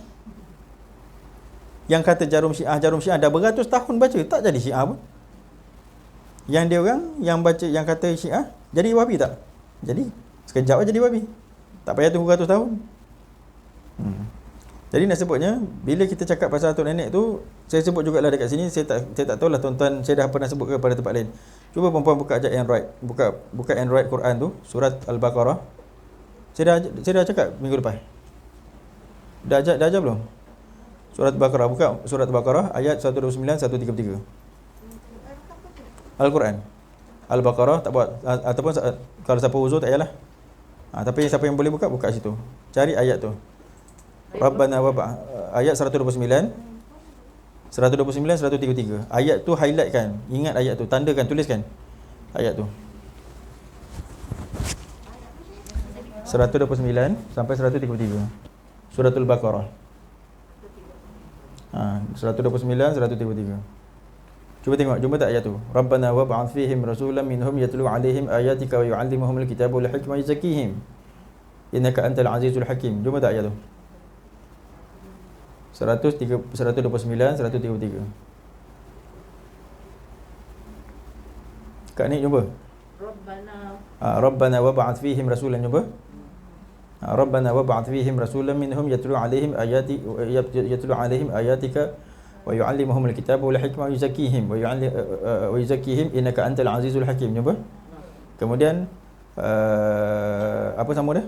Yang kata jarum Syiah dah beratus tahun baca, tak jadi Syiah pun. Yang dia orang yang baca, yang kata Syiah, jadi Wahabi tak? Jadi sekejap aja jadi Wahabi. Tak payah tunggu ratus tahun. Jadi nak sebutnya, bila kita cakap pasal atuk nenek tu, saya sebut jugalah dekat sini, saya tak tahulah tuan-tuan, saya dah pernah sebut ke pada tempat lain. Cuba perempuan buka ajak Android, buka Android Quran tu, surat Al-Baqarah. Saya dah cakap minggu lepas. Dah ajar belum? Surat Al-Baqarah, buka surat Al-Baqarah ayat 129 133. Al-Quran. Al-Baqarah tak buat, ataupun kalau siapa uzur tak payahlah. Tapi siapa yang boleh buka situ. Cari ayat tu. Rabbana wa ayat 129 133. Ayat tu highlight kan. Ingat ayat tu, tandakan, tuliskan ayat tu. 129 sampai 133. Suratul Baqarah. 129 133. Cuba tengok, jumpa tak ayat tu? Rabbana wab'ath fihim rasulan minhum yatlu 'alaihim ayatika wa yu'allimuhumul kitaba wal hikmah wa yuzakkihim innaka antal azizul hakim. Jumpa tak ayat tu? 129, 133. Kak ni jumpa? Rabbana wab'ath fihim rasulan, jumpa? Rabbana wab'ath fihim rasulan minhum yatlu 'alaihim ayatika wa yu'allimuhumul kitaba wal hikmah wa yuzakkihim innaka antal azizul hakim. Jumpa? Kemudian apa sama dia?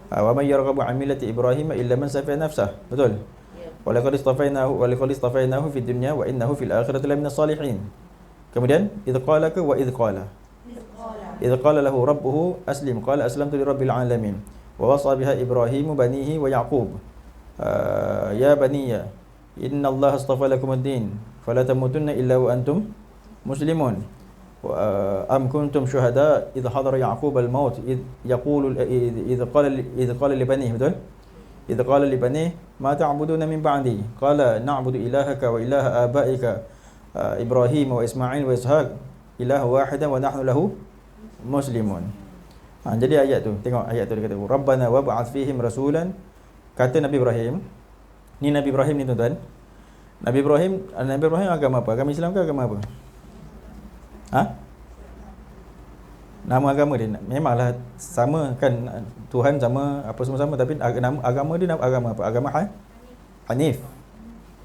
Wa may yarghabu 'an millati Ibrahim illa man safiha nafsah. Betul? Wa laqad istafainahu fid dunya wa innahu fil akhirati laminas salihin. Kemudian idh qala lahu rabbuhu aslim qala aslamtu lirabbil alamin wa wasa biha Ibrahim banihi wa Yaqub ya baniya inna Allah astafa lakum ad-din fala tamutunna illa wa antum muslimun am kuntum syuhada idh hadara Yaqub al-maut idh qala li banihi, betul? Idh qala li banihi ma ta'buduna min ba'di qala na'budu ilahaka wa ilaha abaika Ibrahim wa Ismail wa Ishaq ilaha wahidan wa nahnu lahu muslimun. Jadi ayat tu, tengok ayat tu dia kata Rabbana wab'ath fihim rasulan. Kata Nabi Ibrahim, ni Nabi Ibrahim ni tuan-tuan. Nabi Ibrahim agama apa? Agama Islam ke agama apa? Nama agama dia memanglah sama kan, Tuhan sama, apa semua sama, tapi nama agama dia agama apa? Agama Hanif.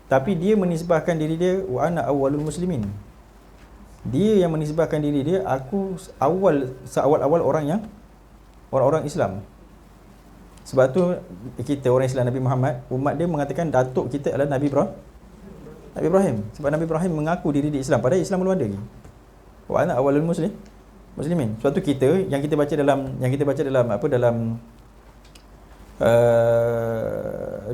Tapi dia menisbahkan diri dia wa ana awwalul muslimin. Dia yang menisbahkan diri dia, aku seawal-awal orang Islam. Sebab tu kita orang Islam, Nabi Muhammad, umat dia mengatakan datuk kita adalah Nabi Ibrahim. Sebab Nabi Ibrahim mengaku diri di Islam, padahal Islam belum ada lagi. Wa ana awwalul muslimin. Sebab tu yang kita baca dalam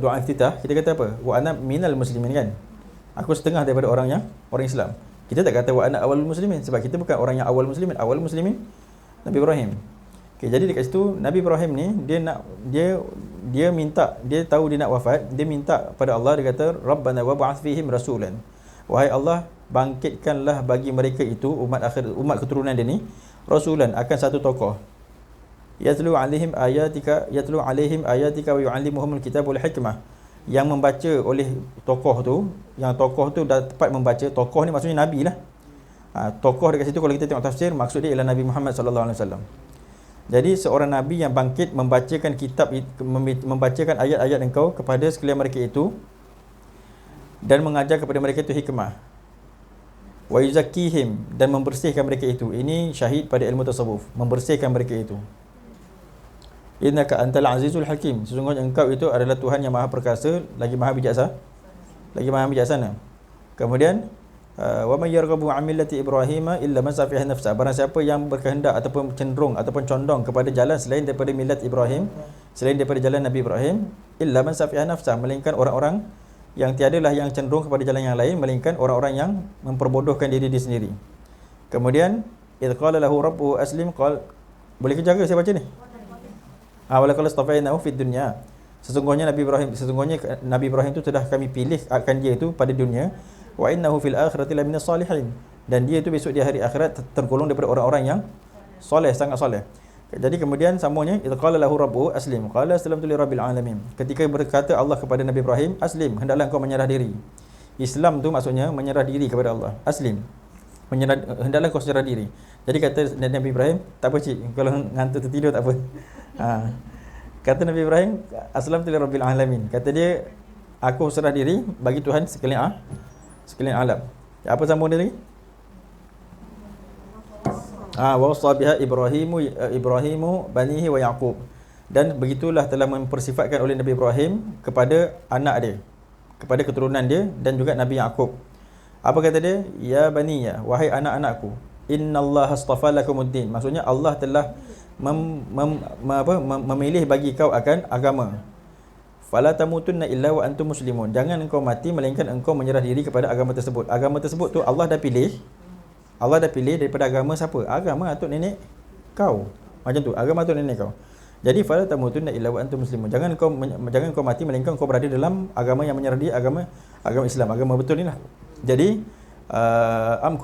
doa iftitah, kita kata apa? Wa ana minal muslimin, kan? Aku setengah daripada orang Islam. Kita tak kata wa ana awwalul muslimin sebab kita bukan orang yang awal muslimin. Awal muslimin Nabi Ibrahim. Okay, jadi dekat situ Nabi Ibrahim ni dia minta, dia tahu dia nak wafat, dia minta pada Allah, dia kata Rabbana wab'ath fihim rasulan. Wahai Allah, bangkitkanlah bagi mereka itu umat keturunan dia ni rasulan, akan satu tokoh. Yatlu 'alaihim ayatika wa yu'allimuhumul kitaba wal hikmah. Yang membaca oleh tokoh tu, yang tokoh tu dah tepat membaca. Tokoh ni maksudnya Nabi lah. Tokoh dekat situ kalau kita tengok tafsir, maksud dia ialah Nabi Muhammad sallallahu alaihi wasallam. Jadi seorang Nabi yang bangkit membacakan membacakan ayat-ayat engkau kepada sekalian mereka itu dan mengajar kepada mereka itu hikmah. Wa yuzakkihim, dan membersihkan mereka itu. Ini syahid pada ilmu tasawuf, membersihkan mereka itu. Innaka antal azizul hakim, sesungguhnya engkau itu adalah Tuhan yang maha perkasa lagi maha bijaksana. Kemudian wa may yarghabu 'an millati Ibrahim illa man safiha nafsa. Barang siapa yang berkehendak ataupun cenderung ataupun condong kepada jalan selain daripada millat Ibrahim, selain daripada jalan Nabi Ibrahim, illa man safiha nafsa, melainkan orang-orang yang tiadalah yang cenderung kepada jalan yang lain, melainkan orang-orang yang memperbodohkan diri dia sendiri. Kemudian idz qala lahu rabbuhu aslim qala, boleh kejaga saya baca ni? Walaqad istafainahu fid dunya. Sesungguhnya Nabi Ibrahim itu telah kami pilih akan dia itu pada dunia. Wa innahu fil akhirati laminas salihin, dan dia itu besok di hari akhirat tergolong daripada orang-orang yang soleh, sangat soleh. Jadi kemudian sambungnya idz qala lahu rabbuhu aslim qala aslamtu lirabbil alamin. Ketika berkata Allah kepada Nabi Ibrahim, aslim, hendaklah engkau menyerah diri. Islam tu maksudnya menyerah diri kepada Allah. Aslim, hendaklah kau serah diri. Jadi kata Nabi Ibrahim, tak apa cik, kalau ngantuk tertidur tak apa. Kata Nabi Ibrahim, aslamtu lirabbil alamin. Kata dia, aku serah diri bagi Tuhan sekalian alam. Apa sambung dia lagi? Wa wasa biha Ibrahimu banihi wa Yaqub. Dan begitulah telah mempersifatkan oleh Nabi Ibrahim kepada anak dia, kepada keturunan dia, dan juga Nabi Yaqub. Apa kata dia? Ya baniya, wahai anak-anakku, innallaha astafa lakumuddin. Maksudnya Allah telah memilih bagi kau akan agama. Fala tamutunna illa wa antum muslimun. Jangan engkau mati melainkan engkau menyerah diri kepada agama tersebut. Agama tersebut tu Allah dah pilih. Allah dah pilih daripada agama siapa? Agama atuk nenek kau. Macam tu, agama atuk nenek kau. Jadi fala tamutunna illa wa antum muslimun. Jangan kau mati melainkan kau berada dalam agama yang menyerah diri, agama Islam, agama betul ni lah. Jadi am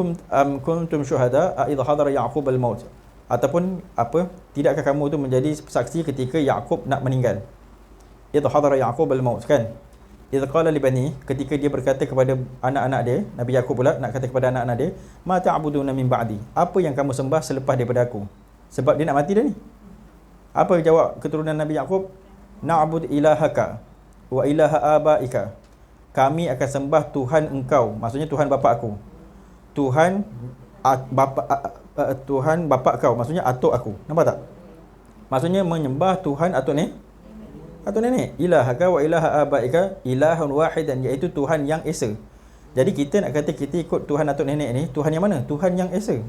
kuntum syuhada idh hadara Yaqub al-maut, ataupun apa, tidakkah kamu tu menjadi saksi ketika Yaqub nak meninggal. Idh hadara Yaqub al-maut kan, idh qala li bani, ketika dia berkata kepada anak-anak dia, Nabi Yaqub pula nak kata kepada anak-anak dia, ma ta'buduna min ba'di, apa yang kamu sembah selepas daripada aku. Sebab dia nak mati dah ni. Apa jawab keturunan Nabi Yaqub? Na'bud ilahaka wa ilaha abaika, kami akan sembah Tuhan engkau, maksudnya Tuhan bapa aku, Tuhan Tuhan bapa kau, maksudnya atuk aku. Nampak tak? Maksudnya menyembah Tuhan atuk nenek. Ilahaka wa ilaha abaika ilahun wahidan, iaitu Tuhan yang esa. Jadi kita nak kata kita ikut Tuhan atuk nenek ni, Tuhan yang mana? Tuhan yang esa.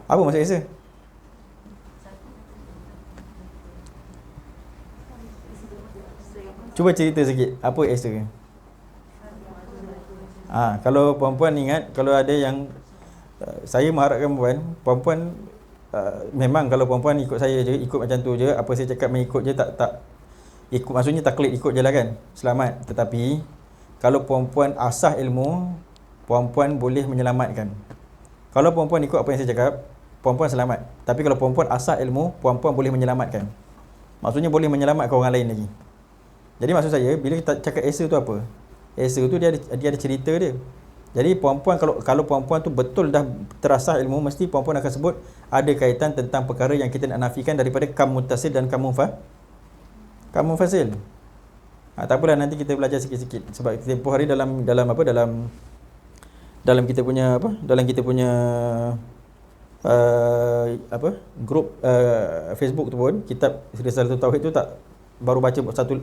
Apa maksud esa? Cuba cerita sikit apa esa. Kalau perempuan ingat, kalau ada yang saya mengharapkan perempuan memang kalau perempuan ikut saya je, ikut macam tu je, apa saya cakap mengikut je, tak ikut, maksudnya taklid, ikut je lah kan, selamat. Tetapi kalau perempuan asah ilmu, perempuan boleh menyelamatkan. Kalau perempuan ikut apa yang saya cakap, perempuan selamat. Tapi kalau perempuan asah ilmu, perempuan boleh menyelamatkan. Maksudnya boleh menyelamatkan orang lain lagi. Jadi maksud saya, bila kita cakap esa tu apa? Esa tu dia ada cerita dia. Jadi perempuan, kalau perempuan tu betul dah terasah ilmu, mesti perempuan akan sebut ada kaitan tentang perkara yang kita nak nafikan daripada kam muttasil dan kam munfasil. Tak apalah, nanti kita belajar sikit-sikit. Sebab tempoh hari dalam kita punya grup Facebook tu pun, kitab Risalatul Tauhid tu tak baru baca satu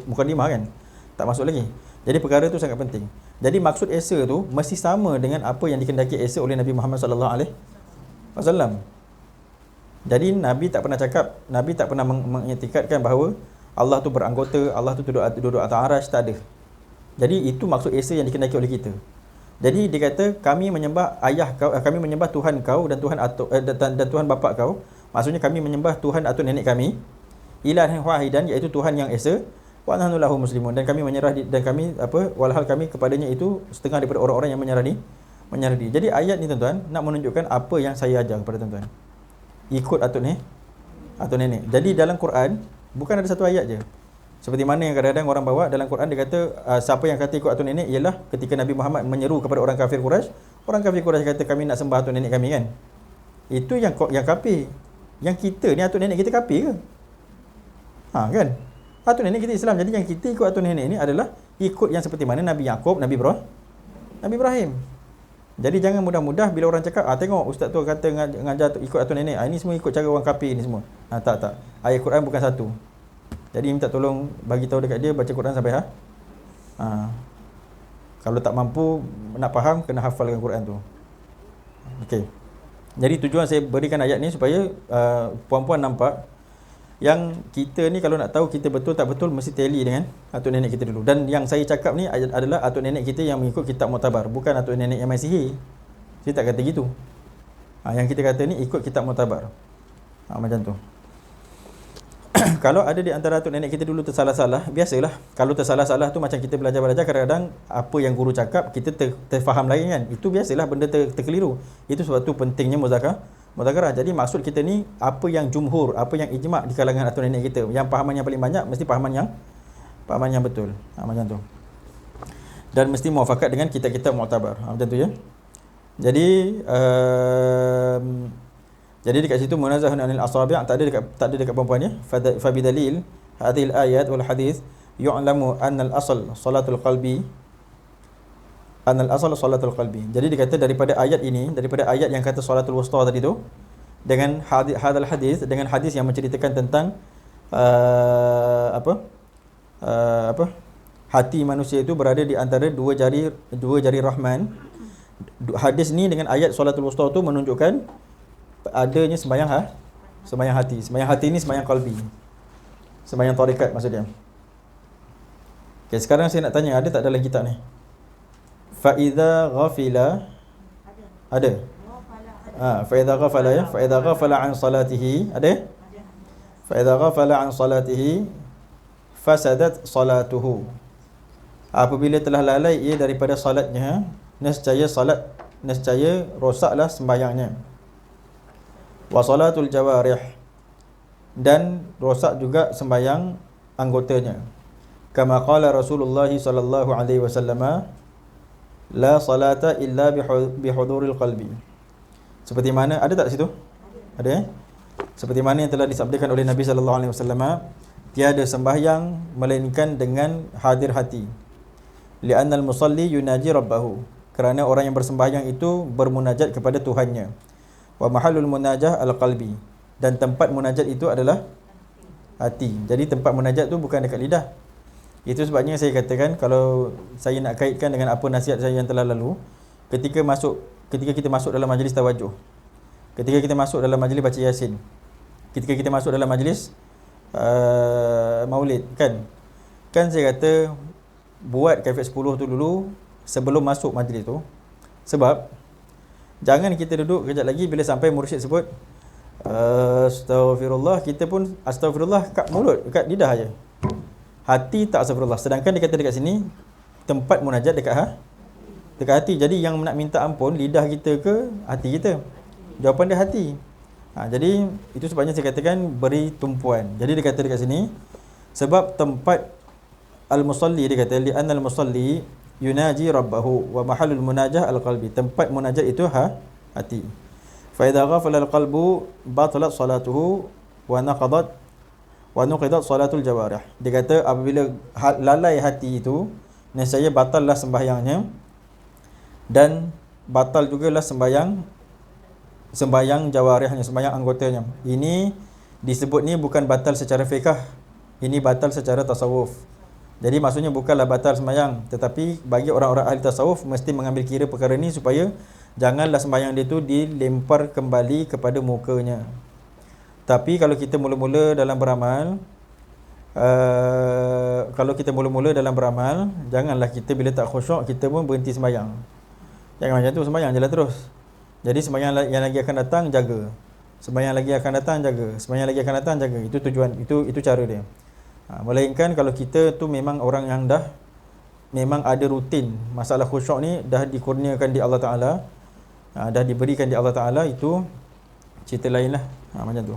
mukadimah kan, tak masuk lagi. Jadi perkara tu sangat penting. Jadi maksud esa tu mesti sama dengan apa yang dikehendaki esa oleh Nabi Muhammad sallallahu alaihi wasallam. Jadi Nabi tak pernah cakap, Nabi tak pernah mengiktikadkan bahawa Allah tu beranggota, Allah tu duduk atas arasy, tak ada. Jadi itu maksud esa yang dikehendaki oleh kita. Jadi dia kata kami menyembah ayah kau, kami menyembah Tuhan kau dan Tuhan atuk dan Tuhan bapa kau. Maksudnya kami menyembah Tuhan atuk nenek kami, ilahan wahidan, iaitu Tuhan yang esa, wa nahnu lahu muslimun, dan kami menyerah dan kami walhal kami kepadanya itu setengah daripada orang-orang yang menyerah diri. Jadi ayat ni tuan-tuan nak menunjukkan apa yang saya ajar kepada tuan-tuan. Ikut atuk nenek. Jadi dalam Quran bukan ada satu ayat je. Seperti mana yang kadang-kadang orang bawa dalam Quran, dia kata siapa yang kata ikut atuk nenek ialah ketika Nabi Muhammad menyeru kepada orang kafir Quraisy. Orang kafir Quraisy kata kami nak sembah atuk nenek kami kan. Itu yang kafir. Yang kita ni atuk nenek kita kafir ke? Kan? Atuk nenek kita Islam. Jadi yang kita ikut atuk nenek ni adalah ikut yang seperti mana Nabi Yaqub, Nabi Ibrahim. Jadi jangan mudah-mudah bila orang cakap, tengok ustaz tu kata ngajar ikut atuk nenek. Ini semua ikut cara orang kafir ni semua. Tak. Ayat Quran bukan satu. Jadi minta tolong bagi tahu dekat dia baca Quran sampai kalau tak mampu nak faham, kena hafalkan Quran tu. Okey. Jadi tujuan saya berikan ayat ni supaya puan-puan nampak yang kita ni kalau nak tahu kita betul tak betul mesti tally dengan atuk nenek kita dulu. Dan yang saya cakap ni adalah atuk nenek kita yang mengikut kitab Mu'tabar, bukan atuk nenek yang main sihir. Saya tak kata gitu. Yang kita kata ni ikut kitab Mu'tabar. Macam tu. Kalau ada di antara atuk nenek kita dulu tersalah-salah, biasalah. Kalau tersalah-salah tu macam kita belajar kadang-kadang apa yang guru cakap kita terfaham lain kan. Itu biasalah benda terkeliru. Itu sebab tu pentingnya muzakarah. Jadi maksud kita ni apa yang jumhur, apa yang ijma' di kalangan atuk nenek kita. Yang pahaman yang paling banyak mesti pahaman yang betul. Macam tu. Dan mesti muafakat dengan kitab-kitab Mu'tabar. Macam tu ya. Jadi dekat situ munazahun anil asabi', tak ada dekat perempuan ya. Fa bidalil hadhil ayat wal hadis yu'lamu anna al-asl salatul qalbi. Jadi dia kata daripada ayat ini, daripada ayat yang kata salatul wusta tadi tu, dengan hadal hadis, dengan hadis yang menceritakan tentang hati manusia itu berada di antara dua jari Rahman. Hadis ni dengan ayat salatul wusta tu menunjukkan adanya sembahyang hati. Sembahyang hati ni sembahyang qalbi. Sembahyang tarekat maksudnya. Okey, sekarang saya nak tanya, ada tak dalam kitab ni? Fa idza ghafila ada. Fa idza ghafala ya, fa idza ghafala an salatihi ada? Fa idza ghafala an salatihi fasadat salatuhu. Apabila telah lalai ia daripada salatnya, nescaya rosaklah sembahyangnya. Wa salatul jawarih, dan rosak juga sembahyang anggotanya. Kama qala Rasulullah sallallahu alaihi wasallam, la salata illa bihuduril qalbi. Seperti mana, ada tak situ? Ada Seperti mana yang telah disabdakan oleh Nabi sallallahu alaihi wasallam, tiada sembahyang melainkan dengan hadir hati. Li'annal musalli yunaji rabbahu, kerana orang yang bersembahyang itu bermunajat kepada Tuhannya. Wa mahallul munajah al-qalbi, dan tempat munajat itu adalah hati. Jadi tempat munajat tu bukan dekat lidah. Itu sebabnya saya katakan, kalau saya nak kaitkan dengan apa nasihat saya yang telah lalu, ketika kita masuk dalam majlis tawajuh, ketika kita masuk dalam majlis baca Yasin, ketika kita masuk dalam majlis maulid, kan saya kata buat kaifiat 10 tu dulu sebelum masuk majlis tu. Sebab jangan kita duduk kejap lagi, bila sampai mursyid sebut astaghfirullah, kita pun astaghfirullah kat mulut, kat lidah aja. Hati tak astagfirullah. Sedangkan dia kata dekat sini tempat munajat dekat hati. Jadi yang nak minta ampun lidah kita ke hati kita? Jawapan dia hati. Jadi itu sebabnya saya katakan beri tumpuan. Jadi dia kata dekat sini, sebab tempat al-musalli, dia kata li'anna al-musalli yunaji rabbahu wa mahallul munajah al-qalbi. Tempat munajat itu hati. Fa idza ghafala al-qalbu batalat salatuhu wa nuqidat salatul jawarih. Dia kata apabila lalai hati itu, nescaya batallah sembahyangnya, dan batal jugalah sembahyang jawarihnya, sembahyang anggotanya. Ini disebut ni bukan batal secara fiqh, ini batal secara tasawuf. Jadi maksudnya bukanlah batal sembahyang, tetapi bagi orang-orang ahli tasawuf mesti mengambil kira perkara ni supaya janganlah sembahyang dia tu dilempar kembali kepada mukanya. Tapi kalau kita mula-mula dalam beramal, janganlah kita bila tak khusyuk kita pun berhenti sembahyang. Jangan macam tu, sembahyang jelah terus. Jadi sembahyang yang lagi akan datang jaga. Sembahyang lagi akan datang jaga. Sembahyang lagi akan datang jaga. Itu tujuan, itu cara dia. Melainkan kalau kita tu memang orang yang memang ada rutin masalah khusyuk ni, dah dikurniakan di Allah Ta'ala, dah diberikan di Allah Ta'ala, itu cerita lain lah. Macam tu.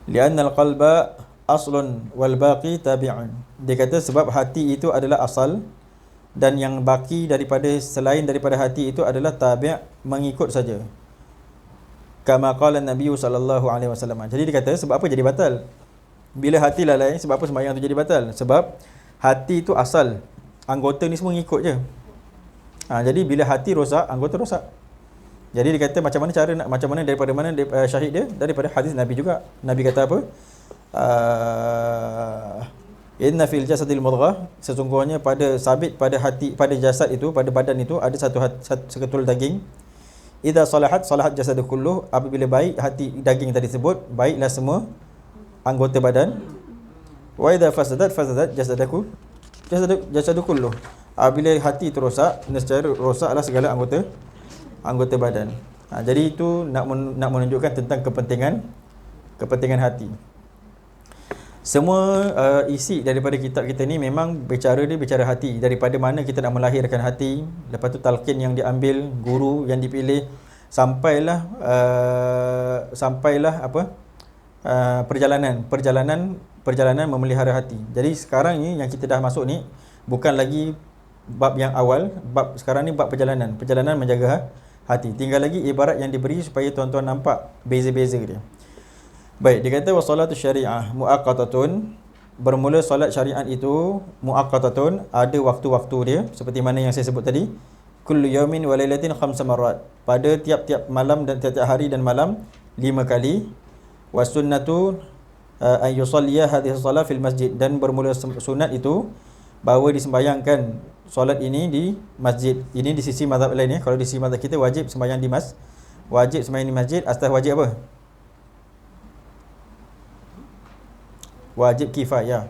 Li'annal qalba aslun wal baqi tabi'un. Dia kata sebab hati itu adalah asal, dan yang baki selain daripada hati itu adalah tabi', mengikut saja. Kama qala Nabi sallallahu alaihi wasallam. Jadi dia kata sebab apa jadi batal? Bila hati lalai, sebab apa sembahyang tu jadi batal? Sebab hati itu asal, anggota ni semua ngikut je. Jadi bila hati rosak, anggota rosak. Jadi dia kata macam mana daripada mana syahid dia? Daripada hadis Nabi juga. Nabi kata apa? Inna fil jasadil mudghah, sesungguhnya pada hati, pada jasad itu, pada badan itu ada satu seketul daging. Idza salahat jasadu kulluh, apabila baik hati daging tadi sebut, baiklah semua anggota badan. Wa idza fasadat jasadu kulluh, apabila hati itu rosak, nescaya rosaklah segala anggota badan. Jadi itu nak menunjukkan tentang kepentingan hati. Semua isi daripada kitab kita ni memang bicara hati. Daripada mana kita nak melahirkan hati, lepas tu talqin yang diambil, guru yang dipilih, sampailah perjalanan memelihara hati. Jadi sekarang ni yang kita dah masuk ni bukan lagi bab yang awal, sekarang ni bab perjalanan menjaga hati. Tinggal lagi ibarat yang diberi supaya tuan-tuan nampak beza-beza dia. Baik, dia kata wassalatu syariah muaqqatatun, bermula solat syariat itu muaqqatatun, ada waktu-waktu dia, seperti mana yang saya sebut tadi, kullu yawmin wa lailatin 5 marrat, pada tiap-tiap malam dan tiap-tiap hari dan malam 5 kali. Was sunnatu an yusalliya hadhihi salat fil masjid, dan bermula sunat itu bahawa disembayangkan solat ini di masjid. Ini di sisi mazhab lain ya. Kalau di sisi mazhab kita wajib sembahyang di masjid. Atas wajib apa? Wajib kifayah.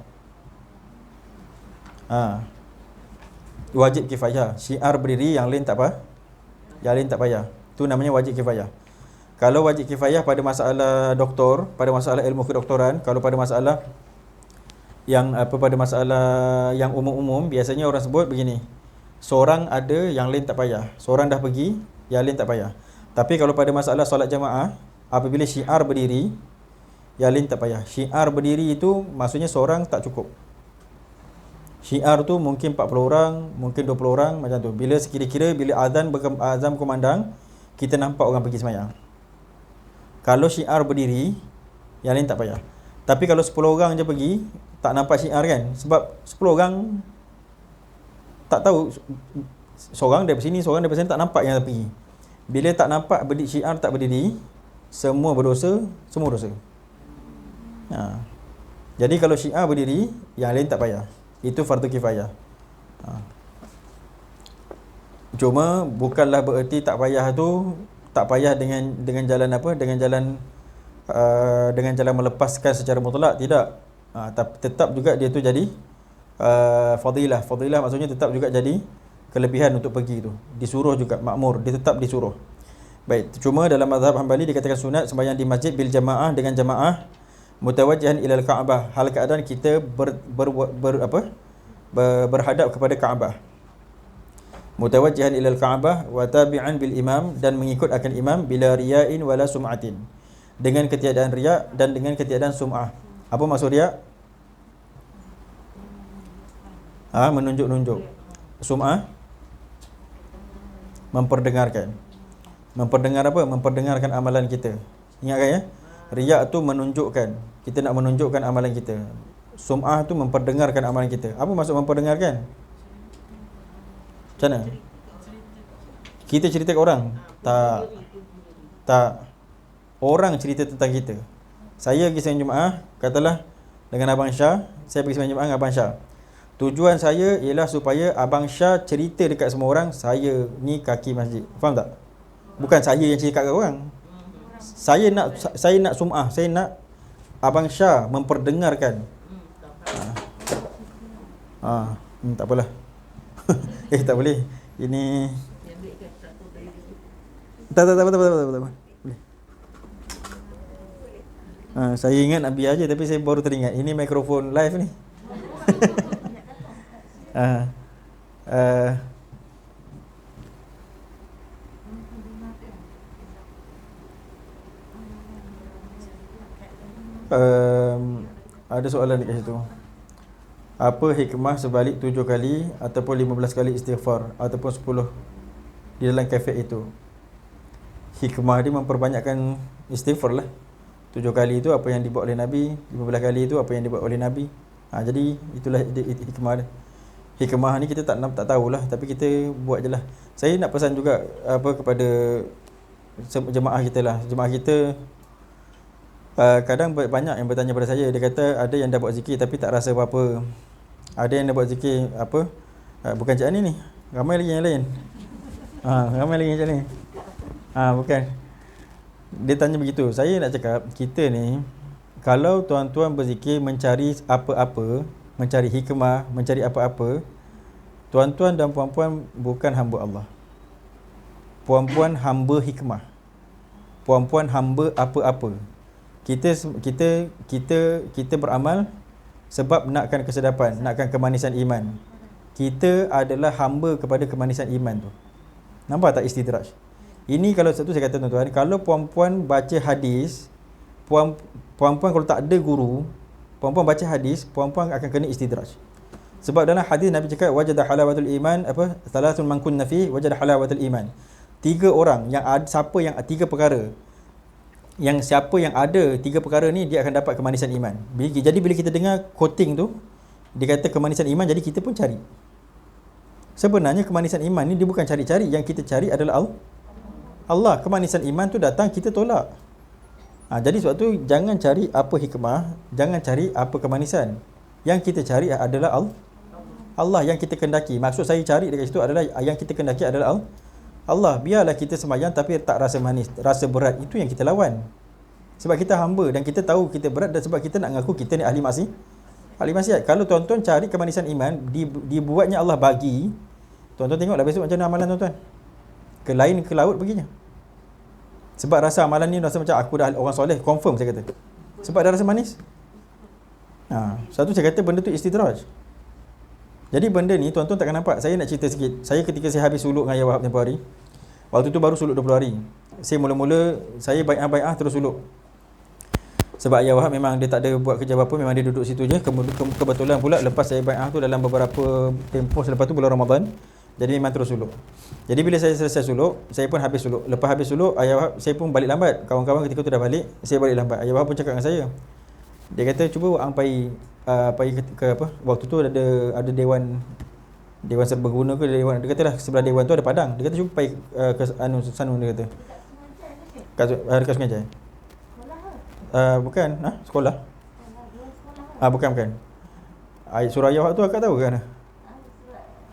Wajib kifayah. Syiar berdiri, yang lain tak apa. Yang lain tak payah. Itu namanya wajib kifayah. Kalau wajib kifayah pada masalah doktor, pada masalah ilmu kedoktoran, kalau pada masalah yang umum-umum, biasanya orang sebut begini. seorang ada, yang lain tak payah. Seorang dah pergi, yang lain tak payah. Tapi kalau pada masalah solat jamaah, apabila syiar berdiri, yang lain tak payah. Syiar berdiri itu maksudnya seorang tak cukup. Syiar tu mungkin 40 orang, mungkin 20 orang, macam tu. Bila sekira-kira bila azan kumandang, kita nampak orang pergi sembahyang. Kalau syiar berdiri, yang lain tak payah. Tapi kalau 10 orang je pergi, tak nampak syiar kan? Sebab 10 orang tak tahu, seorang dari sini, seorang dari sini, tak nampak yang pergi. Bila tak nampak syiar tak berdiri, semua berdosa, semua dosa. Jadi kalau syiar berdiri, yang lain tak payah. Itu fardu kifayah. Cuma bukanlah bererti tak payah tu, tak payah dengan jalan apa? Dengan jalan melepaskan secara mutlak, tidak. Tetap juga dia tu jadi fadilah. Fadilah maksudnya tetap juga jadi kelebihan untuk pergi tu. Disuruh juga, makmur, dia tetap disuruh. Baik, cuma dalam mazhab Hanbali dikatakan sunat sembahyang di masjid bil jamaah, dengan jamaah, mutawajjihan ilal Ka'bah, hal keadaan kita berhadap kepada Kaabah. Mutawajjihan ilal Ka'bah wa tabi'an bil imam, dan mengikut akan imam, bila riya'in wala sum'atin, dengan ketiadaan riya' dan dengan ketiadaan sum'ah. Apa maksud riya'? Menunjuk-nunjuk. Sum'ah? Memperdengarkan. Memperdengar apa? Memperdengarkan amalan kita. Ingatkan ya, riya' tu menunjukkan, kita nak menunjukkan amalan kita. Sum'ah tu memperdengarkan amalan kita. Apa maksud memperdengarkan? Macam mana? Kita cerita ke orang? Tak. Orang cerita tentang kita. Saya pergi sembahyang Jumaat, katalah dengan Abang Syah, saya pergi sembahyang Jumaat dengan Abang Syah. Tujuan saya ialah supaya Abang Syah cerita dekat semua orang, saya ni kaki masjid. Faham tak? Bukan saya yang cerita kat orang. Saya nak sum'ah, saya nak Abang Syah memperdengarkan. Tak apalah. Tak boleh. Ini tak boleh. Saya ingat nak biar je, tapi saya baru teringat ini mikrofon live ni. Ada soalan dekat situ. Apa hikmah sebalik 7 kali ataupun 15 kali istighfar ataupun 10 di dalam kafir itu? Hikmah dia memperbanyakkan istighfar lah. 7 kali itu apa yang dibuat oleh Nabi, 15 kali itu apa yang dibuat oleh Nabi. Jadi itulah hikmah dia. Hikmah ni kita tak tahulah, tapi kita buat je lah. Saya nak pesan juga kepada jemaah kita lah. Jemaah kita kadang banyak yang bertanya pada saya. Dia kata ada yang dah buat zikir tapi tak rasa apa-apa. Ada yang dah buat zikir bukan Cik Ani ni, ramai lagi yang lain. Ramai lagi macam ni. Bukan. Dia tanya begitu. Saya nak cakap, kita ni kalau tuan-tuan berzikir mencari apa-apa, mencari hikmah, mencari apa-apa, tuan-tuan dan puan-puan bukan hamba Allah. Puan-puan hamba hikmah. Puan-puan hamba apa-apa. Kita beramal sebab nakkan kesedapan, nakkan kemanisan iman. Kita adalah hamba kepada kemanisan iman tu. Nampak tak istidraj? Ini kalau satu saya kata tuan-tuan, kalau puan-puan baca hadis, puan-puan kalau tak ada guru, puan-puan baca hadis, puan-puan akan kena istidraj. Sebab dalam hadis Nabi cakap wajada halawatul iman, salasun man kunna fi wajada halawatul iman. 3 orang yang ada, siapa yang 3 perkara, yang siapa yang ada 3 perkara ni, dia akan dapat kemanisan iman. Jadi bila kita dengar quoting tu, dia kata kemanisan iman, jadi kita pun cari. Sebenarnya kemanisan iman ni dia bukan cari-cari, yang kita cari adalah Allah. Kemanisan iman tu datang, kita tolak. Jadi sebab tu jangan cari apa hikmah, jangan cari apa kemanisan. Yang kita cari adalah Allah yang kita kendaki. Maksud saya cari dekat situ adalah yang kita kendaki adalah Allah. Biarlah kita sembahyang tapi tak rasa manis, rasa berat, itu yang kita lawan. Sebab kita hamba dan kita tahu kita berat, dan sebab kita nak ngaku kita ni ahli maksiat. Kalau tuan-tuan cari kemanisan iman, dibuatnya Allah bagi. Tuan-tuan tengoklah besok macam mana amalan tuan-tuan. Ke laut perginya. Sebab rasa amalan ni rasa macam aku dah orang soleh, confirm saya kata. Sebab dah rasa manis. Satu saya kata benda tu istidraj. Jadi benda ni tuan-tuan takkan nampak. Saya nak cerita sikit. Saya ketika saya habis suluk dengan Ayah Wahab tempoh hari, waktu tu baru suluk 20 hari. Saya mula-mula saya bai'ah terus suluk. Sebab Ayah Wahab memang dia tak ada buat kerja apa-apa, memang dia duduk situ je. Kebetulan pula lepas saya bai'ah tu dalam beberapa tempoh selepas tu bulan Ramadan, jadi memang terus suluk. Jadi bila saya selesai suluk, saya pun habis suluk. Lepas habis suluk, Ayah Wahab, saya pun balik lambat. Kawan-kawan ketika tu dah balik, saya balik lambat. Ayah Wahab pun cakap dengan saya. Dia kata cuba Wang pergi ke apa? Waktu tu ada dewan serbaguna ke dewan. Dia kata lah sebelah dewan tu ada padang. Dia kata cuba pergi ke sana dia kata. Dekat Sungai Jai. Bukan, sekolah. Bukan. Surah Ayah Wahab tu akak tahu kan?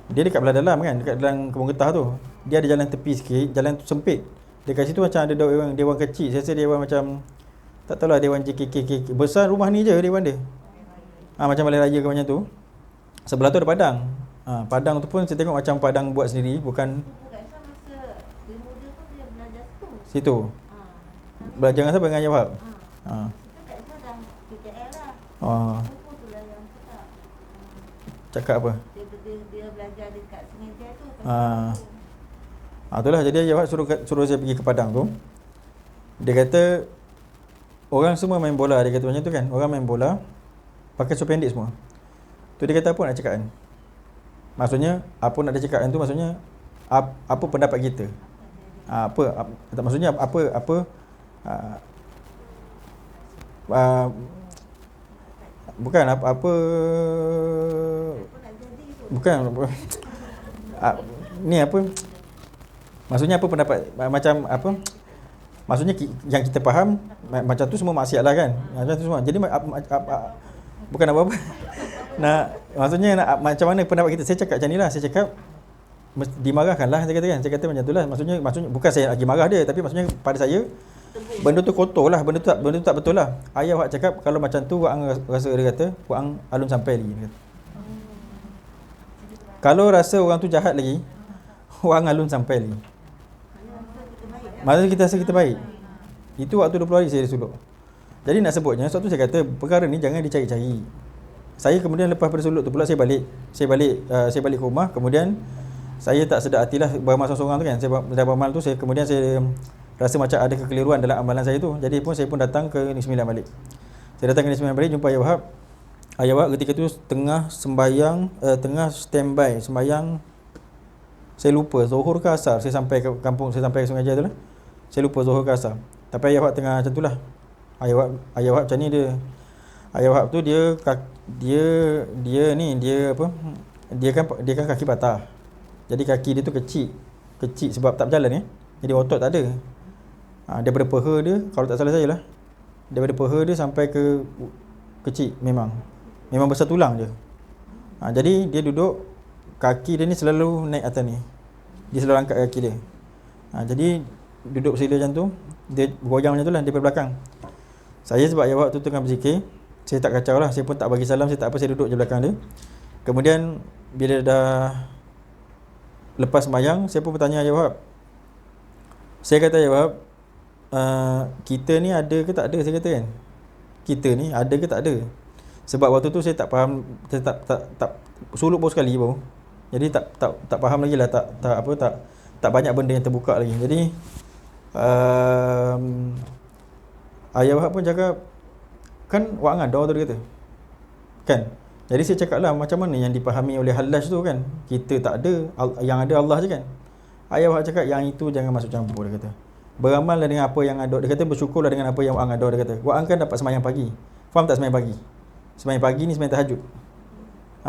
Dia dekat belah dalam kan, dekat dalam kebun getah tu. Dia ada jalan tepi sikit, jalan tu sempit. Dekat situ macam ada dewan kecil. Saya rasa dewan macam tak tahulah dewan JKK. Besar rumah ni je dewan dia. Macam balai raya ke macam tu. Sebelah tu ada padang. Padang tu pun saya tengok macam padang buat sendiri, bukan situ. Belajar dengan siapa? Dengan Ayah Wahab. Cakap apa? Dia belajar dekat Sungai Jai tu. Itulah, jadi Ayah Wahab suruh saya pergi ke padang tu. Dia kata orang semua main bola, dia kata macam tu kan. Orang main bola pakai seluar pendek semua. Tu dia kata apa nak cakap kan? Maksudnya apa nak dia cakap kan tu, maksudnya apa pendapat kita? Maksudnya bukan ni apa? Maksudnya apa pendapat macam apa? Maksudnya yang kita faham macam tu semua maksiat lah kan. Macam tu semua. Jadi bukan apa-apa. Maksudnya macam mana pendapat kita. Saya cakap macam ni lah. Saya cakap dimarahkan lah. Saya kata kan. Saya kata macam tu lah. Maksudnya bukan saya lagi marah dia. Tapi maksudnya pada saya benda tu kotor lah. Benda tu tak betul lah. Ayah Wahab cakap kalau macam tu Wang rasa, dia kata Wang alun sampai lagi. Dia kata. Kalau rasa orang tu jahat lagi, Wang alun sampai lagi. Maksudnya kita rasa kita baik. Itu waktu 20 hari saya suluk. Jadi nak sebutnya, suatu saya kata perkara ni jangan dicari-cari. Saya kemudian lepas pada suluk tu pula saya balik ke rumah. Kemudian saya tak sedar hatilah beramal seorang tu kan. Saya dah beramal tu, saya rasa macam ada kekeliruan dalam amalan saya tu. Jadi saya pun datang ke Negeri Sembilan balik. Saya datang ke Negeri Sembilan balik, jumpa Ayah Wahab. Ayah Wahab ketika tu tengah standby sembahyang. Saya lupa Zuhur ke Asar. Saya sampai ke kampung, saya sampai ke Sungai Jai tu lah. Saya lupa Zuhur ke Asar. Tapi Ayah Wahab tengah macam tu lah. Ayah Wahab macam ni dia. Ayah Wahab tu dia kan kaki patah. Jadi kaki dia tu kecil sebab tak berjalan Jadi otot tak ada. Daripada peha dia, kalau tak salah saya lah, daripada peha dia sampai ke kecil memang besar tulang je. Jadi dia duduk, kaki dia ni selalu naik atas ni. Dia selalu angkat kaki dia. Jadi duduk bersila macam tu, dia goyang macam tu lah daripada belakang. Saya sebab Ayah Wahab tu tengah berzikir, saya tak kacau lah. Saya pun tak bagi salam, saya tak apa, saya duduk je belakang dia. Kemudian bila dah lepas sembahyang, saya pun bertanya Ayah Wahab. Saya kata Ayah Wahab, kita ni ada ke tak ada? Saya kata kan, kita ni ada ke tak ada? Sebab waktu tu saya tak faham, saya tak suluk baru sekali baru. Jadi tak faham lagi lah, tak banyak benda yang terbuka lagi. Jadi Ayah Wahab pun cakap, kan Wang ada tu, dia kata kan. Jadi saya cakap lah, macam mana yang dipahami oleh Hallaj tu kan, kita tak ada, yang ada Allah je kan. Ayah Wahab cakap yang itu jangan masuk campur, dia kata. Beramallah dengan apa yang ada, dia kata bersyukurlah dengan apa yang Wang ada, dia kata. Wang kan dapat sembahyang pagi. Faham tak sembahyang pagi? Sembahyang pagi ni sembahyang tahajud.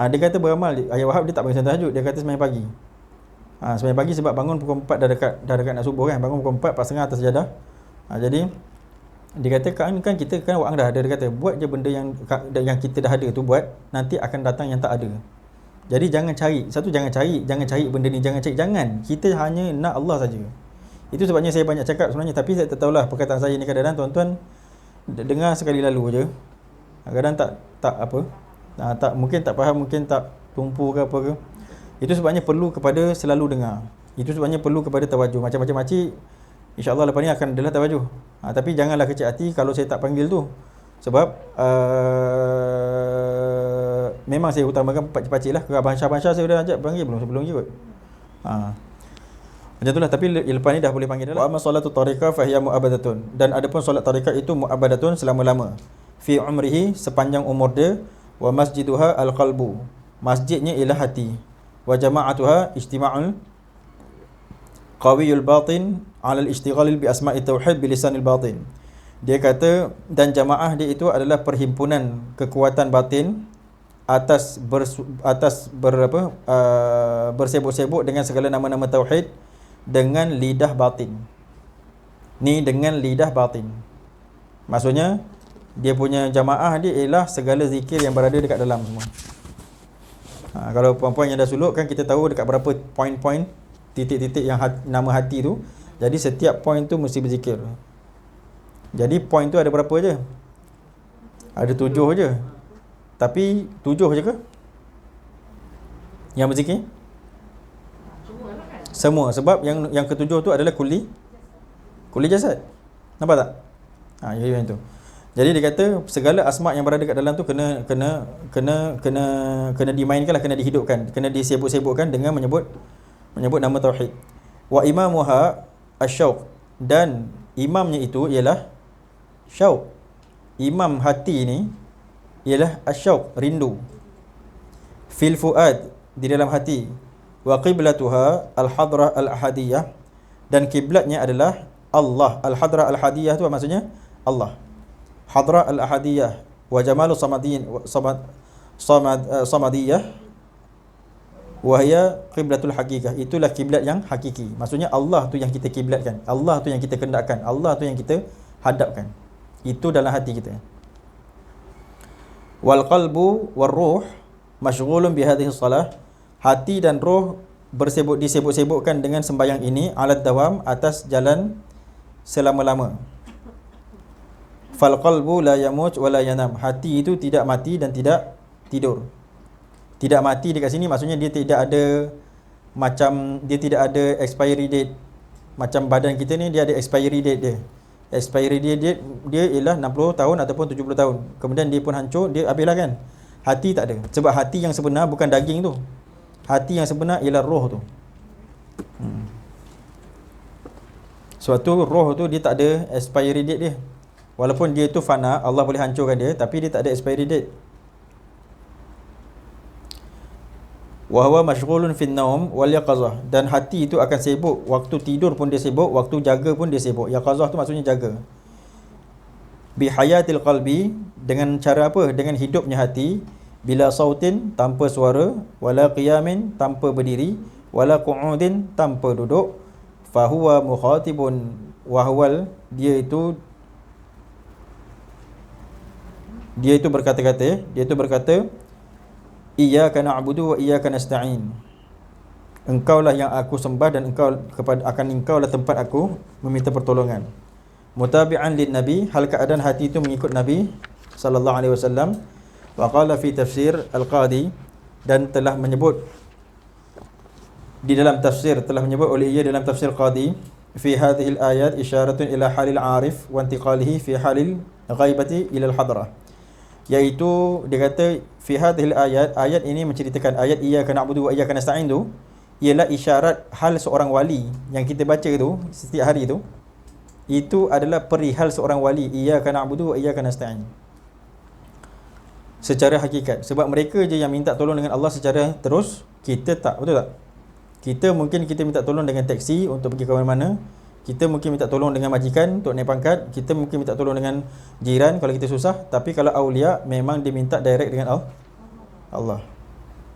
Dia kata beramal, Ayah Wahab dia tak bagi sembahyang tahajud, dia kata sembahyang pagi. Sembahyang pagi sebab bangun pukul 4 dah dekat nak subuh kan, bangun pukul 4 4:30 atas sajadah. Jadi dia kata kan kita kan Wang dah ada, dia kata buat je benda yang kita dah ada tu buat, nanti akan datang yang tak ada. Jadi jangan cari benda ni, jangan. Kita hanya nak Allah saja. Itu sebabnya saya banyak cakap sebenarnya, tapi saya tak tahulah perkataan saya ni kadang-kadang tuan-tuan dengar sekali lalu je. Kadang tak apa. Tak mungkin tak faham, mungkin tak tumpu ke apa ke. Itu sebabnya perlu kepada selalu dengar. Itu sebabnya perlu kepada tawajuh. Macam-macam makcik, insya-Allah lepas ni akan adalah tawajuh. Tapi janganlah kecil hati kalau saya tak panggil tu. Sebab memang saya utamakan pakcik-pakcik lah. Ke Abang Syah saya dah ajak panggil belum je kot. Macam itulah, tapi lepas ni dah boleh panggil dah lah. Wa amma salatu tariqah fa hiya mu'abbadatun, dan adapun solat tariqah itu mu'abbadatun, selama-lama, fi umrihi, sepanjang umur dia, wa masjiduha al-qalbu, masjidnya ialah hati, wa jama'atuha ijtima'ul qawiyul batin 'ala al-ishtighalil bi asma'i tauhid bi lisanil batin. Dia kata, dan jamaah dia itu adalah perhimpunan kekuatan batin atas bersibuk-sibuk dengan segala nama-nama tauhid dengan lidah batin. Ni dengan lidah batin. Maksudnya dia punya jamaah dia ialah segala zikir yang berada dekat dalam semua. Kalau puan-puan yang dah suluk kan, kita tahu dekat berapa poin-poin, titik-titik yang nama hati tu. Jadi setiap poin tu mesti berzikir. Jadi poin tu ada berapa je? Ada 7 je. Tapi 7 je ke yang berzikir? Semua. Sebab yang ketujuh tu adalah kuli jasad. Nampak tak? Ya tu. Jadi dia kata segala asma yang berada kat dalam tu kena dimainkan lah, kena dihidupkan, kena disebut-sebutkan dengan menyebut nama tauhid. Wa imamuha asyauq, dan imamnya itu ialah syauq. Imam hati ni ialah asyauq, rindu. Fil fuad, di dalam hati. Wa qiblatuha al-hadrah al-ahadiyah, dan kiblatnya adalah Allah. Al-hadrah al-ahadiyah tu maksudnya Allah. Hadrah al-ahadiyah wa jamalu samadiyah wa hiya qiblatul haqiqah, itulah kiblat yang hakiki. Maksudnya Allah tu yang kita kiblatkan, Allah tu yang kita kendakkan, Allah tu yang kita hadapkan. Itu dalam hati kita. Wal qalbu war ruh masyghulun bi hadhihi salah, hati dan roh disebut-sebutkan dengan sembahyang ini, alat dawam, atas jalan selama-lama. Fal qalbu la yamut wa la yanam, hati itu tidak mati dan tidak tidur. Tidak mati dekat sini maksudnya dia tidak ada expiry date. Macam badan kita ni dia ada expiry date dia. Expiry date dia ialah 60 tahun ataupun 70 tahun. Kemudian dia pun hancur, dia habislah kan. Hati tak ada. Sebab hati yang sebenar bukan daging tu. Hati yang sebenar ialah roh tu. Suatu roh tu dia tak ada expiry date dia. Walaupun dia tu fana, Allah boleh hancurkan dia, tapi dia tak ada expiry date. Wa huwa mashghulun fin naum wal yaqazah, dan hati itu akan sibuk, waktu tidur pun dia sibuk, waktu jaga pun dia sibuk. Yaqazah tu maksudnya jaga. Bi hayatil qalbi, dengan cara apa? Dengan hidupnya hati. Bila sautin, tanpa suara, wala qiyamin, tanpa berdiri, wala qu'udin, tanpa duduk. Fahuwa mukhatibun wahwal, dia itu berkata-kata, iyyaka na'budu wa iyyaka nasta'in, engkaulah yang aku sembah dan engkaulah tempat aku meminta pertolongan. Mutabi'an lin nabi, hal keadaan hati itu mengikut Nabi sallallahu alaihi wasallam. Wa qala fi tafsir al-Qadi, dan telah menyebut di dalam tafsir, telah menyebut oleh ia dalam tafsir Qadi, fi hadhihi al-ayat isyaratun ila halil arif wa intiqalihi fi halil ghaibati ila al-hadrah, iaitu dia kata fi hadhihi al-ayat, ayat ini menceritakan, ayat iyyaka na'budu wa iyyaka nasta'in tu ialah isyarat hal seorang wali yang kita baca tu setiap hari tu, itu adalah perihal seorang wali, iyyaka na'budu wa iyyaka nasta'in, secara hakikat. Sebab mereka je yang minta tolong dengan Allah secara terus, kita tak, betul tak? Kita minta tolong dengan taksi untuk pergi ke mana-mana, kita mungkin minta tolong dengan majikan untuk naik pangkat, kita mungkin minta tolong dengan jiran kalau kita susah. Tapi kalau awliya memang dia minta direct dengan Allah.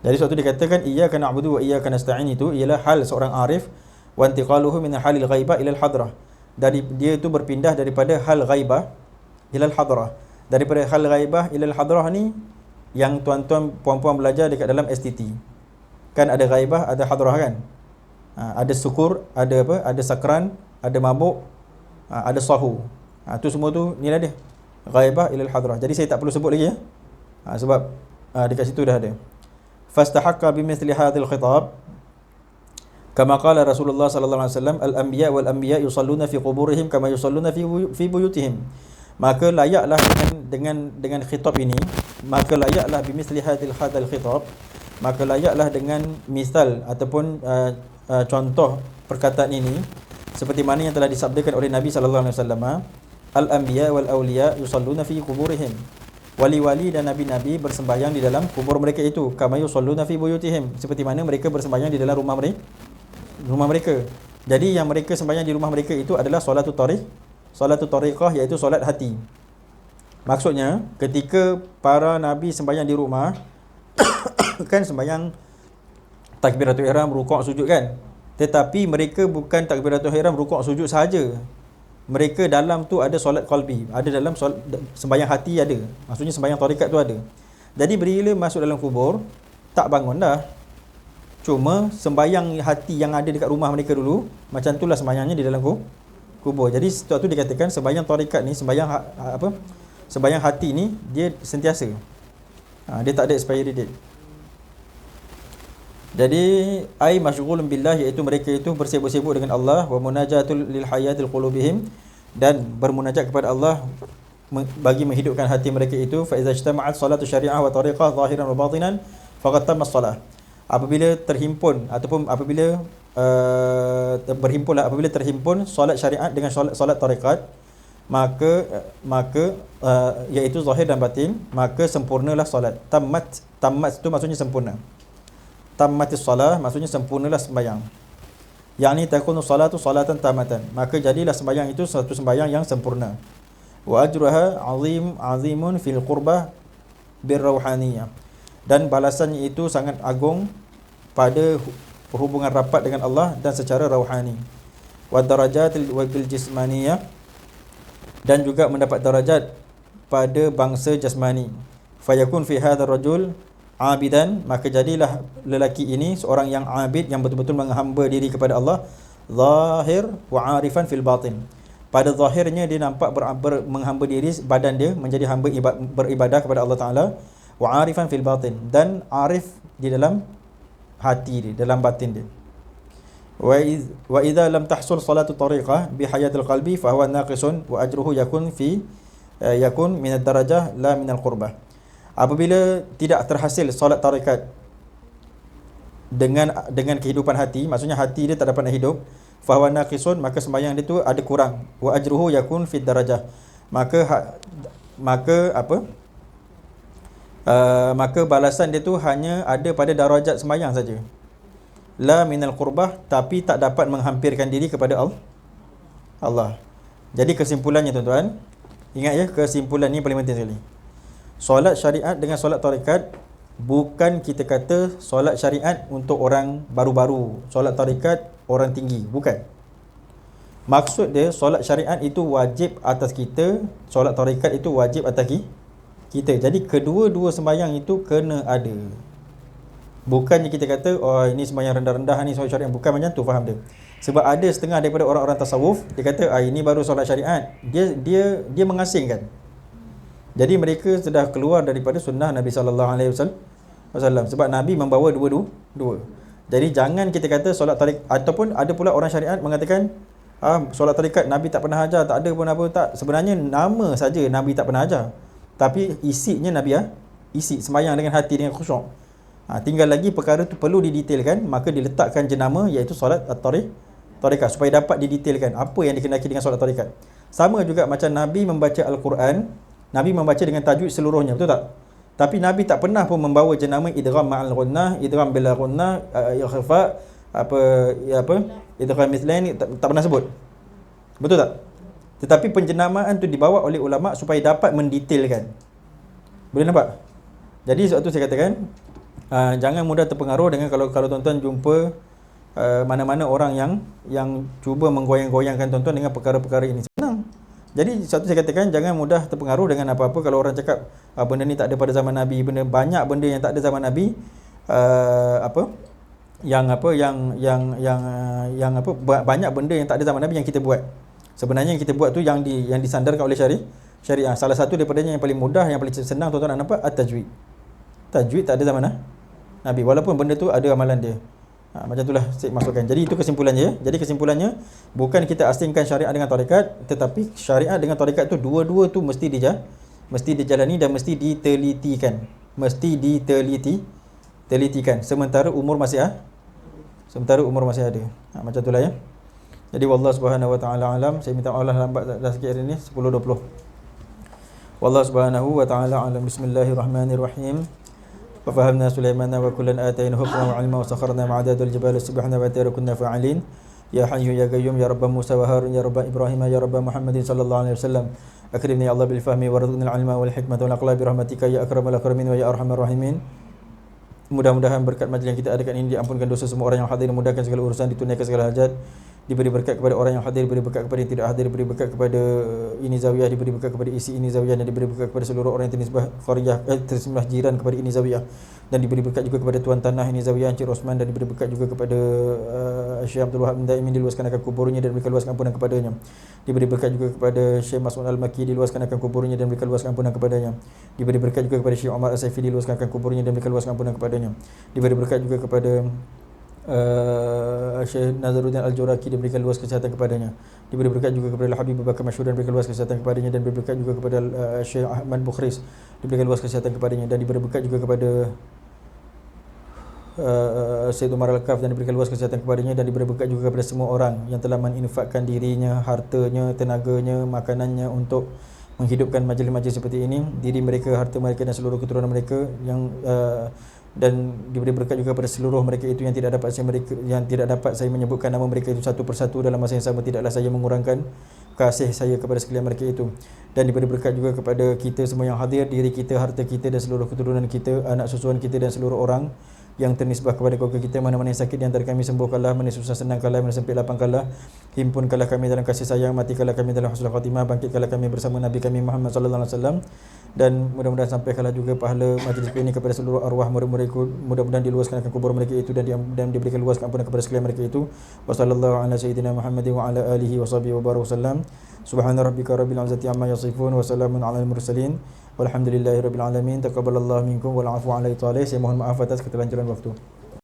Jadi sebab tu dikatakan iyyaka na'budu wa iyyaka nasta'in, itu ialah hal seorang arif, wa intiqaluhu min halil ghaibah ila al-hadrah, dari dia itu berpindah daripada hal ghaibah ila al-hadrah. Daripada hal ghaibah ila al-hadrah ni yang tuan-tuan puan-puan belajar dekat dalam STT. Kan ada ghaibah, ada hadrah kan? Ada sukur, ada apa? Ada sakran, ada mabuk, ada sahu. Tu semua tu nilai dia. Ghaibah ila al-hadrah. Jadi saya tak perlu sebut lagi ya. Sebab dekat situ dah ada. Fastahaqqa bimithli hadzal khitab. Kama qala Rasulullah sallallahu alaihi wasallam, al-anbiya wal anbiya yusalluna fi quburihim kama yusalluna fi buyutihim. Maka layaklah dengan khitab ini, maka layaklah bimisli hadal khitab, maka layaklah dengan misal ataupun contoh perkataan ini seperti mana yang telah disabdakan oleh Nabi sallallahu alaihi wasallam, al-anbiya wal awliya yusalluna fi quburihim, wali-wali dan nabi-nabi bersembahyang di dalam kubur mereka itu, kama yusalluna fi buyutihim, seperti mana mereka bersembahyang di dalam rumah mereka. Jadi yang mereka sembahyang di rumah mereka itu adalah solatul tariqah, iaitu solat hati. Maksudnya ketika para nabi sembahyang di rumah kan sembahyang takbiratul ihram, rukuk, sujud kan. Tetapi mereka bukan takbiratul ihram, rukuk, sujud sahaja. Mereka dalam tu ada solat qalbi, ada dalam solat sembahyang hati ada. Maksudnya sembahyang tarekat tu ada. Jadi bila masuk dalam kubur tak bangun dah. Cuma sembahyang hati yang ada dekat rumah mereka dulu, macam itulah sembahyangnya di dalam kubur. Jadi sebab tu dikatakan sembahyang tarekat ni, sembahyang hati ni dia sentiasa. Dia tak ada expiry date. Jadi ai masyghulun billah, iaitu mereka itu bersibuk-sibuk dengan Allah, wa munajatul lil hayatil qulubihim, dan bermunajat kepada Allah bagi menghidupkan hati mereka itu. Fa iza ijtama'at salatu syari'ah wa tariqah zahiran wa batinan faqad tamma as-salah. Apabila terhimpun ataupun apabila terhimpun solat syariat dengan solat tarekat, maka iaitu zahir dan batin, maka sempurnalah solat. Tammat itu maksudnya sempurna. Tammatis salah maksudnya sempurnalah sembahyang. Yakni takunu salatu salatan tamatan, maka jadilah sembahyang itu satu sembahyang yang sempurna. Wa ajruha azimun fil qurbah birrauhaniyah, dan balasannya itu sangat agung pada hubungan rapat dengan Allah dan secara rauhani. Wa darajatil bil jismaniyah, dan juga mendapat darajat pada bangsa jasmani. Fayakun fi hadzal rajul abidan, maka jadilah lelaki ini seorang yang abid, yang betul-betul menghamba diri kepada Allah, zahir wa arifan fil batin. Pada zahirnya dia nampak menghamba diri, badan dia menjadi hamba beribadah kepada Allah Taala, wa arifan fil batin, dan arif di dalam hati dia, dalam batin dia. Wa idza lam tahsul salatu tariqah bi hayatil qalbi fa huwa naqisun wa ajruhu yakun min ad-darajah la min al-qurbah. Apabila tidak terhasil solat tarekat dengan kehidupan hati, maksudnya hati dia tak dapat nak hidup, fa huwa naqisun, maka sembahyang dia tu ada kurang. Wa ajruhu yakun fid darajah, maka balasan dia tu hanya ada pada darajat sembahyang saja, la minal qurbah, tapi tak dapat menghampirkan diri kepada Allah. Jadi kesimpulannya tuan-tuan, ingat ya, kesimpulan ni paling penting sekali. Solat syariat dengan solat tarekat, bukan kita kata solat syariat untuk orang baru-baru, solat tarekat orang tinggi, bukan. Maksud dia solat syariat itu wajib atas kita, solat tarekat itu wajib atas kita. Jadi kedua-dua sembahyang itu kena ada. Bukannya kita kata oh ini sembahyang rendah-rendah ni solat syariat, bukan macam tu faham dia. Sebab ada setengah daripada orang-orang tasawuf dia kata ini baru solat syariat. Dia mengasingkan. Jadi mereka sudah keluar daripada sunnah Nabi sallallahu alaihi wasallam, sebab Nabi membawa dua. Jadi jangan kita kata solat tarekat, ataupun ada pula orang syariat mengatakan solat tarekat Nabi tak pernah ajar, tak ada pun apa, tak. Sebenarnya nama saja Nabi tak pernah ajar, tapi isinya Nabi isi sembahyang dengan hati, dengan khusyuk. Tinggal lagi perkara tu perlu didetailkan, maka diletakkan jenama iaitu solat tarekat supaya dapat didetailkan apa yang dikehendaki dengan solat tarekat. Sama juga macam Nabi membaca Al-Quran, Nabi membaca dengan tajwid seluruhnya, betul tak? Tapi Nabi tak pernah pun membawa jenama idgham ma'al ghunnah, idgham bil ghunnah, ikhfa, idgham mithlain, tak pernah sebut. Betul tak? Tetapi penjenamaan tu dibawa oleh ulama supaya dapat mendetailkan. Boleh nampak? Jadi sebab tu saya katakan jangan mudah terpengaruh dengan kalau tuan-tuan jumpa mana-mana orang yang cuba menggoyang-goyangkan tuan-tuan dengan perkara-perkara ini. Senang. Jadi satu saya katakan jangan mudah terpengaruh dengan apa-apa. Kalau orang cakap benda ni tak ada pada zaman Nabi, banyak benda yang tak ada zaman Nabi, banyak benda yang tak ada zaman Nabi yang kita buat. Sebenarnya yang kita buat tu yang disandarkan oleh syariah. Salah satu daripadanya yang paling mudah, yang paling senang tuan-tuan nak nampak, at-tajwid. Tajwid tak ada zaman Nabi, walaupun benda tu ada amalan dia. Macam itulah saya masukkan. Jadi itu kesimpulannya. Jadi kesimpulannya bukan kita asingkan syariat dengan tarekat, tetapi syariat dengan tarekat tu dua-dua tu mesti Mesti dijalani dan mesti ditelitikan. Mesti telitikan. Sementara umur masih ada. Macam itulah ya. Jadi wallahu subhanahu wa ta'ala alam. Saya minta Allah lambat dah sikit hari ni 10.20. Wallahu subhanahu wa ta'ala alam. Bismillahirrahmanirrahim. Wa fahamna Sulaimana wa kullan atayna hukman wa ilma wa sakharna ma'adadul jibali subhana wa ta'ala kunna fa'alin. Ya hayyu ya qayyum ya rabb Musa wa Harun ya rabb Ibrahim ya rabb Muhammadin sallallahu alaihi wasallam. Akrimni ya Allah bil fahmi warzuqna al ilma wal hikmata wal aqla bi rahmatika ya akramal akramin wa ya arhamar rahimin. Mudah-mudahan berkat majlis yang kita adakan ini diampunkan dosa semua orang yang hadir, dimudahkan segala urusan, ditunaikan segala hajat, diberi berkat kepada orang yang hadir, diberi berkat kepada yang tidak hadir, diberi berkat kepada ini zawiyah, diberi berkat kepada isi ini zawiyah, dan diberi berkat kepada seluruh orang yang ternisbah qaryah ternisbah jiran kepada ini zawiyah, dan diberi berkat juga kepada tuan tanah ini zawiyah Encik Rosman, dan diberi berkat juga kepada Syekh Abdul Wahab bin Daimin, diluaskan akan kuburnya dan diberikan luaskan ampunan kepadanya. Diberi berkat juga kepada Syekh Mas'ud Al-Makki, diluaskan akan kuburnya dan diberikan luaskan ampunan kepadanya. Diberi berkat juga kepada Syekh Omar As-Saifi, diluaskan akan kuburnya dan diberikan luaskan ampunan kepadanya. Diberi berkat juga kepada Syekh Nazaruddin Al-Juraki, diberikan luas kesihatan kepadanya. Diberi berkat juga kepada Habib Bakar Masyhur dan diberikan luas kesihatan kepadanya, dan diberi berkat juga kepada Syekh Ahmad Bukhris, diberikan luas kesihatan kepadanya, dan diberi berkat juga kepada Syed Umar Al-Kaf dan diberikan luas kesihatan kepadanya, dan diberi berkat juga kepada semua orang yang telah menginfakkan dirinya, hartanya, tenaganya, makanannya untuk menghidupkan majlis-majlis seperti ini, diri mereka, harta mereka dan seluruh keturunan mereka yang dan diberi berkat juga kepada seluruh mereka itu yang tidak dapat saya menyebutkan nama mereka itu satu persatu dalam masa yang sama. Tidaklah saya mengurangkan kasih saya kepada sekalian mereka itu, dan diberi berkat juga kepada kita semua yang hadir, diri kita, harta kita dan seluruh keturunan kita, anak susuan kita dan seluruh orang yang ternisbah kepada keluarga kita. Mana-mana yang sakit di antara kami sembuhkanlah, mana susah senangkanlah, mana sempit lapangkanlah, himpunkanlah kami dalam kasih sayang, matikanlah kami dalam husnul khatimah, bangkitkanlah kami bersama Nabi kami Muhammad sallallahu alaihi wasallam, dan mudah-mudahan sampaikanlah juga pahala majlis ini kepada seluruh arwah murid-muridku. Mudah-mudahan diluaskan akan kubur mereka itu dan diberikan luas ampunan kepada sekalian mereka itu. Wassallallahu ala sayyidina Muhammadin wa ala alihi wa sahbihi wa baraka wasallam. Subhana rabbika rabbil izzati amma yasifun wa salamun alal mursalin. Walhamdulillahi rabbil alamin. Taqabbalallahu minkum wal afu alaihi. Saya mohon maaf atas keterlanjuran waktu.